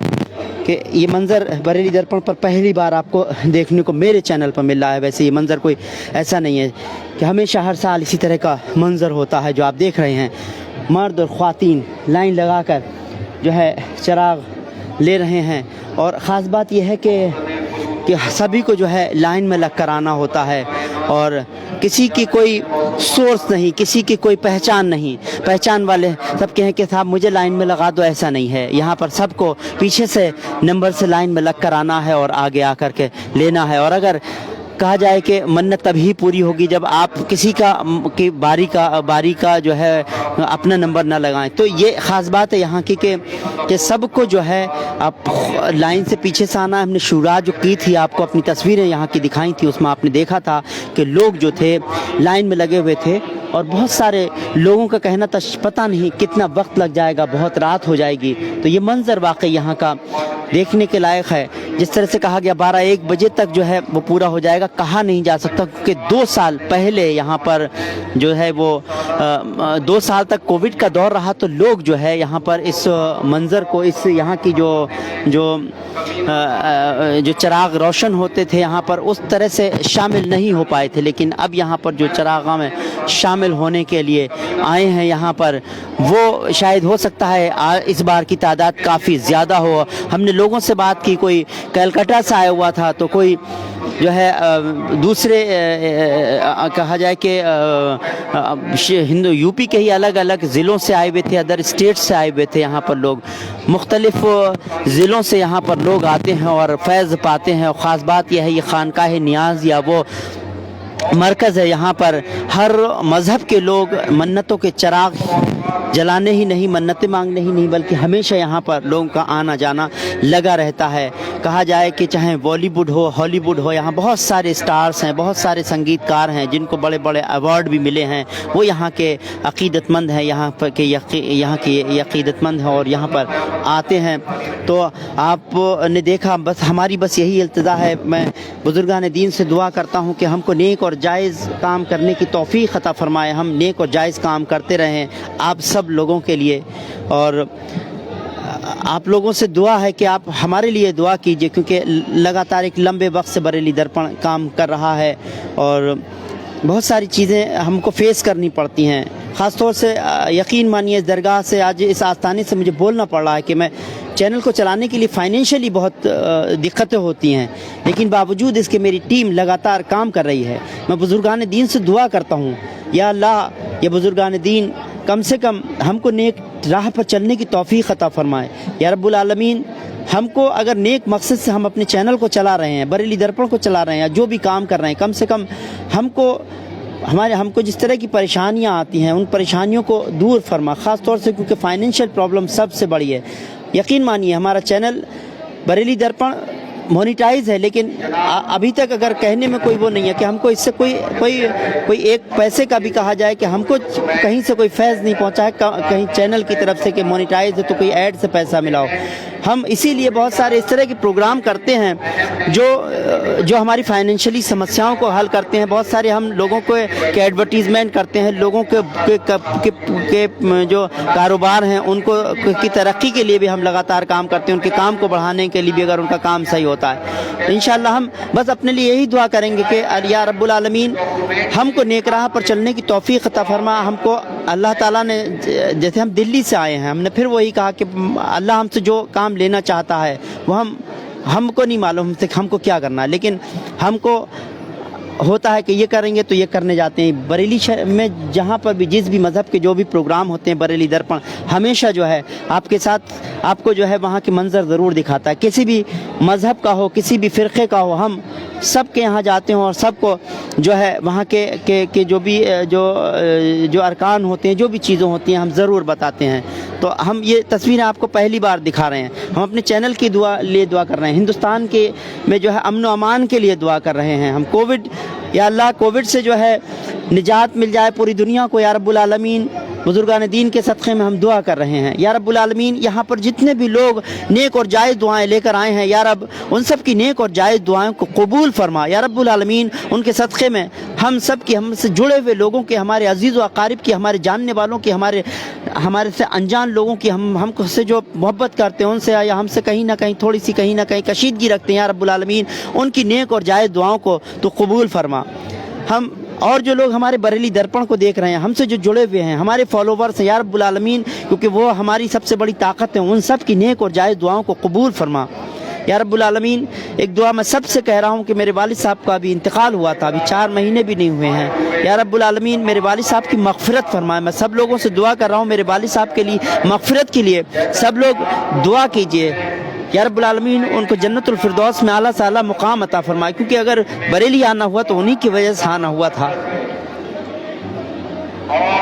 کہ یہ منظر بریلی درپن پر پہلی بار آپ کو دیکھنے کو میرے چینل پر مل رہا ہے. ویسے یہ منظر کوئی ایسا نہیں ہے کہ ہمیشہ ہر سال اسی طرح کا منظر ہوتا ہے. جو آپ دیکھ رہے ہیں مرد اور خواتین لائن لگا کر جو ہے چراغ لے رہے ہیں. اور خاص بات یہ ہے کہ سبھی کو جو ہے لائن میں لگ کر آنا ہوتا ہے, اور کسی کی کوئی سورس نہیں, کسی کی کوئی پہچان نہیں. پہچان والے سب کہیں کہ صاحب مجھے لائن میں لگا دو, ایسا نہیں ہے. یہاں پر سب کو پیچھے سے نمبر سے لائن میں لگ کر آنا ہے اور آگے آ کر کے لینا ہے. اور اگر کہا جائے کہ منت تبھی پوری ہوگی جب آپ کسی کی باری کا جو ہے اپنا نمبر نہ لگائیں. تو یہ خاص بات ہے یہاں کی کہ سب کو جو ہے آپ لائن سے پیچھے سے آنا ہے. ہم نے شروعات جو کی تھی آپ کو اپنی تصویریں یہاں کی دکھائی تھی, اس میں آپ نے دیکھا تھا کہ لوگ جو تھے لائن میں لگے ہوئے تھے, اور بہت سارے لوگوں کا کہنا تھا پتہ نہیں کتنا وقت لگ جائے گا, بہت رات ہو جائے گی. تو یہ منظر واقعی یہاں کا देखने के लायक है। जिस तरह से कहा गया 12-1 बजे तक जो है वो पूरा हो जाएगा, कहा नहीं जा सकता क्योंकि 2 साल पहले यहाँ पर जो है वो 2 साल तक कोविड का दौर रहा, तो लोग जो है यहाँ पर इस मंज़र को, इस यहाँ की जो चिराग रोशन होते थे यहाँ पर, उस तरह से शामिल नहीं हो पाए थे। लेकिन अब यहाँ पर जो चिरागा में शामिल होने के लिए आए हैं यहाँ पर, वो शायद हो सकता है इस बार की तादाद काफ़ी ज़्यादा हो। हमने लोगों से बात की, कोई कलकत्ता से आया हुआ था, तो कोई जो है दूसरे कहा जाए कि हिंदू यूपी के ही अलग अलग ज़िलों से आए हुए थे, अदर स्टेट से आए हुए थे। यहाँ पर लोग मुख्तलिफ़ ज़िलों से यहाँ पर लोग आते हैं और फैज़ पाते हैं। और ख़ास बात यह है, ये खानकाह नियाज़ या वो मरकज़ है, यहाँ पर हर मज़हब के लोग मन्नतों के चिराग जलाने ही नहीं, मन्नतें मांगने ही नहीं, बल्कि हमेशा यहाँ पर लोगों का आना जाना लगा रहता है। कहा जाए कि चाहे बॉलीवुड हो, हॉलीवुड हो, यहाँ बहुत सारे स्टार्स हैं, बहुत सारे संगीतकार हैं जिनको बड़े बड़े अवार्ड भी मिले हैं। वो यहाँ के अक़ीदतमंद हैं, यहाँ पर के यहाँ के अक़ीदतमंद हैं और यहाँ पर आते हैं। तो आपने देखा, बस हमारी बस यही इल्तिजा है। मैं बुज़ुर्गान दीन से दुआ करता हूँ कि हमको नेक और जायज़ काम करने की तौफ़ीक़ अता फ़रमाए, हम नेक और जायज़ काम करते रहें आप सब लोगों के लिए। और आप लोगों से दुआ है कि आप हमारे लिए दुआ कीजिए, क्योंकि लगातार एक लंबे वक्त से बरेली दर्पण काम कर रहा है और बहुत सारी चीज़ें हमको फेस करनी पड़ती हैं। ख़ास तौर से यकीन मानिए, इस दरगाह से, आज इस आस्थाने से मुझे बोलना पड़ रहा है कि मैं चैनल को चलाने के लिए फ़ाइनेंशियली बहुत दिक्कतें होती हैं, लेकिन बावजूद इसके मेरी टीम लगातार काम कर रही है। मैं बुज़ुर्गान दीन से दुआ करता हूँ, या अल्लाह, ये बुज़ुर्गान दीन कम से कम हमको नेक राह पर चलने की तौफ़ीक़ अता फ़रमाए। या रब्बुल आलमीन, हमको अगर नेक मकसद से हम अपने चैनल को चला रहे हैं, बरेली दर्पण को चला रहे हैं, या जो भी काम कर रहे हैं, कम से कम हमको जिस तरह की परेशानियां आती हैं, उन परेशानियों को दूर फरमा। ख़ास तौर से क्योंकि फ़ाइनेंशियल प्रॉब्लम सबसे बड़ी है। यकीन मानिए, हमारा चैनल बरेली दर्पण मोनिटाइज है, लेकिन अभी तक अगर कहने में कोई वो नहीं है कि हमको इससे कोई एक पैसे का भी कहा जाए कि हमको कहीं से कोई फैज़ नहीं पहुंचा है कहीं चैनल की तरफ से कि मोनिटाइज है तो कोई ऐड से पैसा मिला हो। हम इसीलिए बहुत सारे इस तरह के प्रोग्राम करते हैं जो हमारी फाइनेंशियली समस्याओं को हल करते हैं। बहुत सारे हम लोगों को के एडवर्टीज़मेंट करते हैं, लोगों के जो कारोबार हैं उनको की तरक्की के लिए भी हम लगातार काम करते हैं, उनके काम को बढ़ाने के लिए भी अगर उनका काम सही होता है। तो इंशाअल्लाह हम बस अपने लिए यही दुआ करेंगे कि या रब्बुल आलमीन हमको नेक राह पर चलने की तौफीक अता फरमा। हमको अल्लाह ताला ने, जैसे हम दिल्ली से आए हैं, हमने फिर वही कहा कि अल्लाह हमसे जो काम लेना चाहता है वो हमको नहीं मालूम हमको क्या करना है, लेकिन हमको होता है कि ये करेंगे तो ये करने जाते हैं। बरेली शहर में जहाँ पर भी जिस भी मज़हब के जो भी प्रोग्राम होते हैं, बरेली दर्पण हमेशा जो है आपके साथ आपको जो है वहाँ के मंज़र ज़रूर दिखाता है। किसी भी मज़हब का हो, किसी भी फ़िरक़े का हो, हम सब के यहाँ जाते हैं और सबको जो है वहाँ के जो भी जो अरकान होते हैं, जो भी चीज़ें होती हैं, हम ज़रूर बताते हैं। तो हम ये तस्वीरें आपको पहली बार दिखा रहे हैं। हम अपने चैनल की दुआ कर रहे हैं, हिंदुस्तान के में जो है अमन व अमान के लिए दुआ कर रहे हैं। हम या अल्लाह कोविड से जो है निजात मिल जाए पूरी दुनिया को, या रब्बुल आलमीन। बुजुर्गान दीन के सदक़े में हम दुआ कर रहे हैं, या रब्बुल आलमीन यहाँ पर जितने भी लोग नेक और जायज़ दुआएं लेकर आए हैं, या रब उन सब की नेक और जायज़ दुआओं को कबूल फरमा। या रब्बुल आलमीन उनके सदक़े में हम सब की, हमसे जुड़े हुए लोगों के, हमारे अजीज़ व अकारिब की, हमारे जानने वालों की, हमारे से अनजान लोगों की, हमको से जो मोहब्बत करते हैं उनसे, या हमसे कहीं ना कहीं थोड़ी सी कहीं ना कहीं कशीदगी रखते हैं, या रब्बुल आलमीन उनकी नेक और जायज़ दुआओं को तो कबूल फरमा। हम और जो लोग हमारे बरेली दर्पण को देख रहे हैं, हमसे जो जुड़े हुए हैं, हमारे फॉलोवर्स हैं, या रब्बुल आलमीन, क्योंकि वो हमारी सबसे बड़ी ताकत है, उन सब की नेक और जायज़ दुआओं को कबूल फरमा। या रब्बुल आलमीन, एक दुआ मैं सबसे कह रहा हूँ कि मेरे वालिद साहब का अभी इंतकाल हुआ था, अभी 4 महीने भी नहीं हुए हैं। या रब्बुल आलमीन मेरे वालिद साहब की मग़फ़िरत फरमाए। मैं सब लोगों से दुआ कर रहा हूँ मेरे वालिद साहब के लिए मग़फ़िरत के लिए, सब लोग दुआ कीजिए। या रब्बुल आलमीन उनको जन्नतुल फिरदौस में आला से आला मुकाम अता फरमाए, क्योंकि अगर बरेली आना हुआ तो उन्हीं की वजह से आना हुआ था।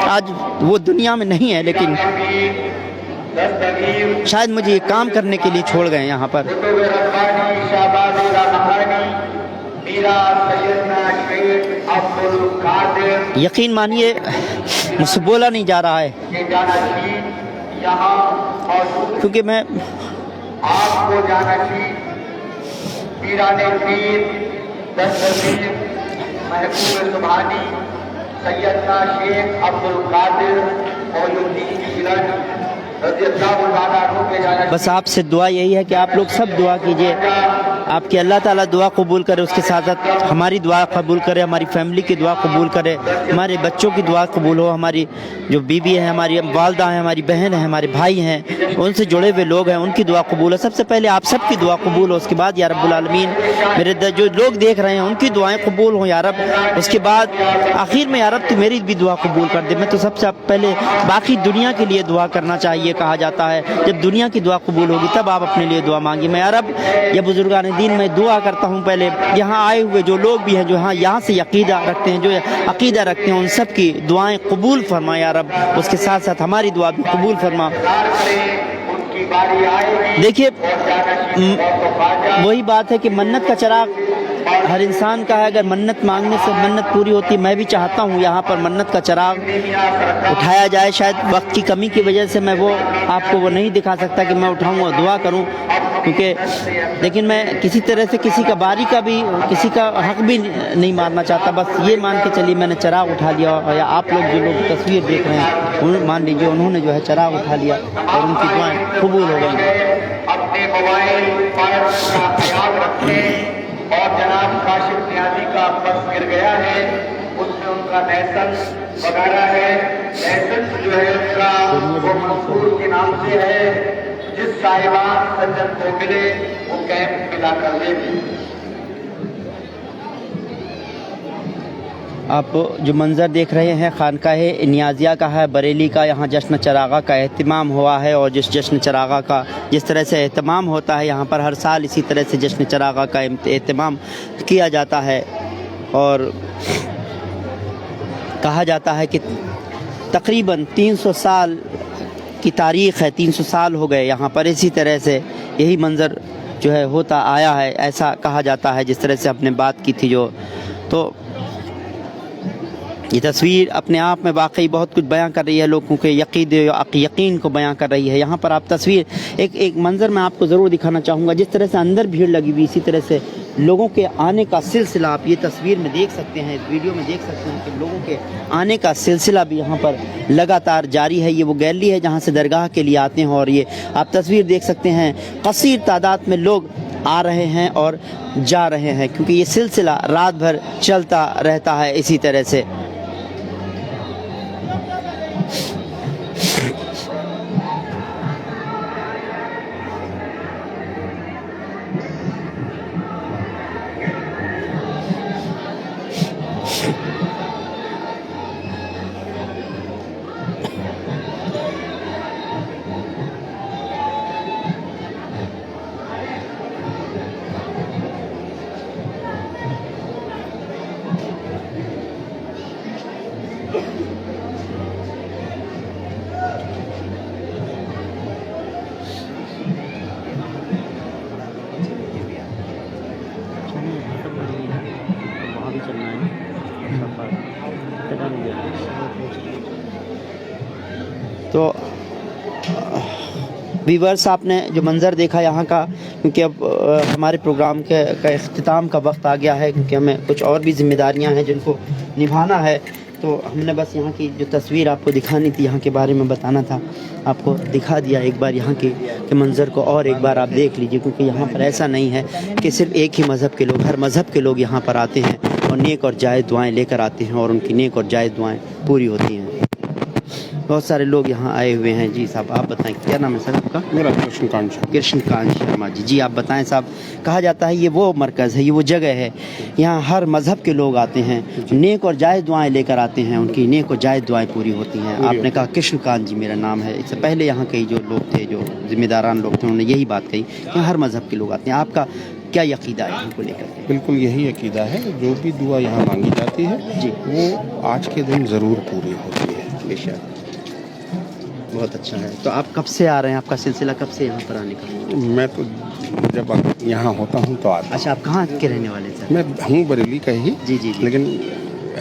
आज वो दुनिया में नहीं है, लेकिन शायद मुझे ये काम करने के लिए छोड़ गए यहाँ पर। यकीन मानिए मुझसे बोला नहीं जा रहा है, क्योंकि मैं آپ کو جانشی پیران پیر دستگیر محبوب سبحانی سیدنا شیخ عبد القادر مولودین جیلانی رضی اللہ عنہ کے جانشی. بس آپ سے دعا یہی ہے کہ آپ لوگ سب دعا کیجئے, آپ کی اللہ تعالیٰ دعا قبول کرے, اس کے ساتھ ساتھ ہماری دعا قبول کرے, ہماری فیملی کی دعا قبول کرے, ہمارے بچوں کی دعا قبول ہو, ہماری جو بیوی ہے, ہماری والدہ ہیں, ہماری بہن ہیں, ہمارے بھائی ہیں, ان سے جڑے ہوئے لوگ ہیں, ان کی دعا قبول ہو. سب سے پہلے آپ سب کی دعا قبول ہو, اس کے بعد یا رب العالمین میرے جو لوگ دیکھ رہے ہیں ان کی دعائیں قبول ہوں یا رب, اس کے بعد آخر میں یا رب تو میری بھی دعا قبول کر دے. میں تو سب سے پہلے باقی دنیا کے لیے دعا کرنا چاہیے, کہا جاتا ہے جب دنیا کی دعا قبول ہوگی تب آپ اپنے لیے دعا مانگیے. میں یا رب یا بزرگان دین میں دعا کرتا ہوں پہلے یہاں آئے ہوئے جو لوگ بھی ہیں جو یہاں سے عقیدہ رکھتے ہیں, جو عقیدہ رکھتے ہیں, ان سب کی دعائیں قبول فرما یا رب, اس کے ساتھ ساتھ ہماری دعا بھی قبول فرما. دیکھیے وہی بات ہے کہ منت کا چراغ ہر انسان کا ہے, اگر منت مانگنے سے منت پوری ہوتی ہے. میں بھی چاہتا ہوں یہاں پر منت کا چراغ اٹھایا جائے, شاید وقت کی کمی کی وجہ سے میں وہ آپ کو وہ نہیں دکھا سکتا کہ میں اٹھاؤں اور دعا کروں, کیونکہ لیکن میں کسی طرح سے کسی کا باری کا بھی کسی کا حق بھی نہیں مارنا چاہتا. بس یہ مان کے چلیے میں نے چراغ اٹھا لیا, یا آپ لوگ جو لوگ تصویر دیکھ رہے ہیں مان لیجیے انہوں نے جو ہے چراغ اٹھا لیا اور ان کی دعائیں قبول ہو گئی. اپنے موبائل پر کا خیال رکھیں, اور جناب کاشف نیازی کا پرس گر گیا ہے, اس میں ان کا لائسنس وغیرہ ہے, لائسنس جو ہے ان کا وہ منصور کے نام سے ہے. جس صاحبان سجن کو ملے وہ کیمپ ملا کر لے بھی. آپ جو منظر دیکھ رہے ہیں خانقاہ نیازیہ کا ہے بریلی کا, یہاں جشن چراغا کا اہتمام ہوا ہے, اور جس جشن چراغا کا جس طرح سے اہتمام ہوتا ہے یہاں پر ہر سال اسی طرح سے جشن چراغا کا اہتمام کیا جاتا ہے. اور کہا جاتا ہے کہ تقریباً 300 سال کی تاریخ ہے, 300 سال ہو گئے یہاں پر اسی طرح سے یہی منظر جو ہے ہوتا آیا ہے, ایسا کہا جاتا ہے. جس طرح سے ہم نے بات کی تھی جو, تو یہ تصویر اپنے آپ میں واقعی بہت کچھ بیان کر رہی ہے, لوگوں کے یقین کو بیان کر رہی ہے. یہاں پر آپ تصویر ایک منظر میں آپ کو ضرور دکھانا چاہوں گا, جس طرح سے اندر بھیڑ لگی ہوئی, اسی طرح سے لوگوں کے آنے کا سلسلہ آپ یہ تصویر میں دیکھ سکتے ہیں, ویڈیو میں دیکھ سکتے ہیں کہ لوگوں کے آنے کا سلسلہ بھی یہاں پر لگاتار جاری ہے. یہ وہ گیلری ہے جہاں سے درگاہ کے لیے آتے ہیں, اور یہ آپ تصویر دیکھ سکتے ہیں کثیر تعداد میں لوگ آ رہے ہیں اور جا رہے ہیں, کیونکہ یہ سلسلہ رات بھر چلتا رہتا ہے اسی طرح سے. تو ویورز آپ نے جو منظر دیکھا یہاں کا, کیونکہ اب ہمارے پروگرام کا اختتام کا وقت آ گیا ہے, کیونکہ ہمیں کچھ اور بھی ذمہ داریاں ہیں جن کو نبھانا ہے, تو ہم نے بس یہاں کی جو تصویر آپ کو دکھانی تھی, یہاں کے بارے میں بتانا تھا, آپ کو دکھا دیا ایک بار یہاں کے منظر کو, اور ایک بار آپ دیکھ لیجئے, کیونکہ یہاں پر ایسا نہیں ہے کہ صرف ایک ہی مذہب کے لوگ, ہر مذہب کے لوگ یہاں پر آتے ہیں اور نیک اور جائز دعائیں لے کر آتے ہیں, اور ان کی نیک اور جائز دعائیں پوری ہوتی ہیں. بہت سارے لوگ یہاں آئے ہوئے ہیں. جی صاحب آپ بتائیں کیا نام ہے سر آپ کا؟ میرا کرشن کانت شرما جی. جی آپ بتائیں صاحب, کہا جاتا ہے یہ وہ مرکز ہے, یہ وہ جگہ ہے, یہاں ہر مذہب کے لوگ آتے ہیں, نیک اور جائز دعائیں لے کر آتے ہیں, ان کی نیک اور جائز دعائیں پوری ہوتی ہیں. آپ نے کہا کرشن کانت جی میرا نام ہے, اس سے پہلے یہاں کے جو لوگ تھے, جو ذمہ داران لوگ تھے, انہوں نے یہی بات کہی کہ ہر مذہب کے لوگ آتے ہیں. آپ کا کیا عقیدہ ہے یہاں کو لے کر؟ بالکل یہی عقیدہ ہے, جو بھی دعا یہاں مانگی جاتی ہے جی وہ آج کے دن ضرور پوری ہوتی ہے. بے شک, بہت اچھا ہے. تو آپ کب سے آ رہے ہیں, آپ کا سلسلہ کب سے یہاں پر آنے کا؟ میں تو جب یہاں ہوتا ہوں تو آتا ہوں. اچھا آپ کہاں کے رہنے والے سر؟ میں ہوں بریلی کا ہی. جی جی, لیکن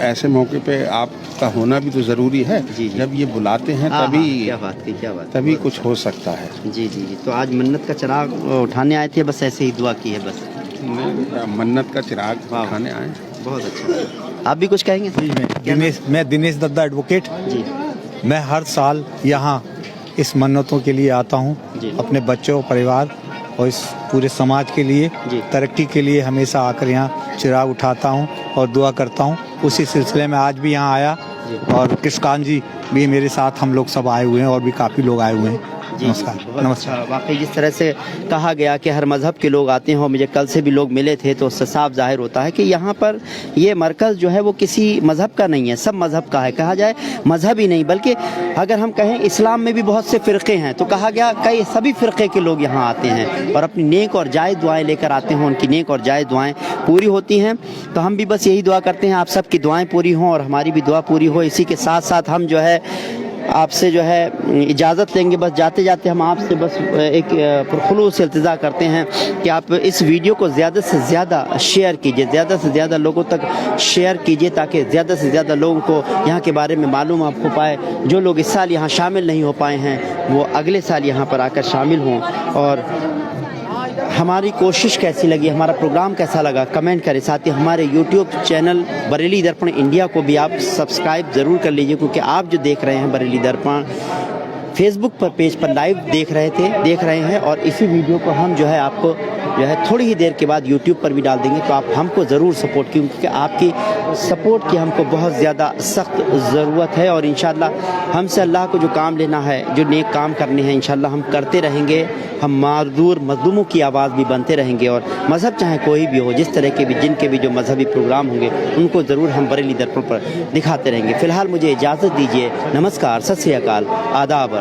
ایسے موقع پہ آپ का होना भी तो ज़रूरी है। जब ये बुलाते हैं तभी क्या बात की, क्या बात, तभी कुछ हो सकता है। जी जी जी। तो आज मन्नत का चिराग उठाने आए थे, बस ऐसे ही दुआ की है बस? मन्नत का चिराग उठाने आए। बहुत अच्छा। आप भी कुछ कहेंगे? मैं दिनेश दद्दा एडवोकेट जी। मैं हर साल यहाँ इस मन्नतों के लिए आता हूँ, अपने बच्चों, परिवार और इस पूरे समाज के लिए, तरक्की के लिए हमेशा आकर यहाँ चिराग उठाता हूँ और दुआ करता हूँ। उसी सिलसिले में आज भी यहाँ आया और कृष्कान जी भी मेरे साथ, हम लोग सब आए हुए हैं और भी काफ़ी लोग आए हुए हैं। नमस्कार। नमस्कार। वाकई जिस तरह से कहा गया कि हर मज़हब के लोग आते हैं, और मुझे कल से भी लोग मिले थे, तो उससे साफ जाहिर होता है कि यहाँ पर ये मरकज़ जो है वो किसी मज़हब का नहीं है, सब मज़हब का है। कहा जाए मज़हब ही नहीं, बल्कि अगर हम कहें इस्लाम में भी बहुत से फ़िरक़े हैं, तो कहा गया कई सभी फ़िरक़े के लोग यहाँ आते हैं और अपनी नेक और जायज़ दुआएँ लेकर आते हैं, उनकी नेक और जायज़ दुआएँ पूरी होती हैं। तो हम भी बस यही दुआ करते हैं आप सब की दुआएँ पूरी हों और हमारी भी दुआ पूरी हो। इसी के साथ साथ हम जो है आपसे जो है इजाज़त लेंगे। बस जाते जाते हम आपसे बस एक पुरखुलूस इल्तिजा करते हैं कि आप इस वीडियो को ज़्यादा से ज़्यादा शेयर कीजिए, ज़्यादा से ज़्यादा लोगों तक शेयर कीजिए, ताकि ज़्यादा से ज़्यादा लोगों को यहाँ के बारे में मालूम हो पाए। जो लोग इस साल यहाँ शामिल नहीं हो पाए हैं वो अगले साल यहाँ पर आकर शामिल हों। और हमारी कोशिश कैसी लगी, हमारा प्रोग्राम कैसा लगा, कमेंट करें। साथ ही हमारे यूट्यूब चैनल बरेली दर्पण इंडिया को भी आप सब्सक्राइब ज़रूर कर लीजिए, क्योंकि आप जो देख रहे हैं बरेली दर्पण फेसबुक पर पेज पर लाइव देख रहे हैं और इसी वीडियो को हम जो है आपको जो है थोड़ी ही देर के बाद यूट्यूब पर भी डाल देंगे। तो आप हमको ज़रूर सपोर्ट कीजिए, क्योंकि आपकी सपोर्ट की हमको बहुत ज़्यादा सख्त ज़रूरत है। और इंशाल्लाह हमसे अल्लाह को जो काम लेना है, जो नेक काम करने हैं, इंशाल्लाह हम करते रहेंगे। हम मारूर मज़लूमों की आवाज़ भी बनते रहेंगे और मज़हब चाहे कोई भी हो, जिस तरह के भी जिनके भी जो मजहबी प्रोग्राम होंगे उनको ज़रूर हम बरेली दर्पण पर दिखाते रहेंगे। फ़िलहाल मुझे इजाज़त दीजिए। नमस्कार, सत श्री अकाल, आदाब।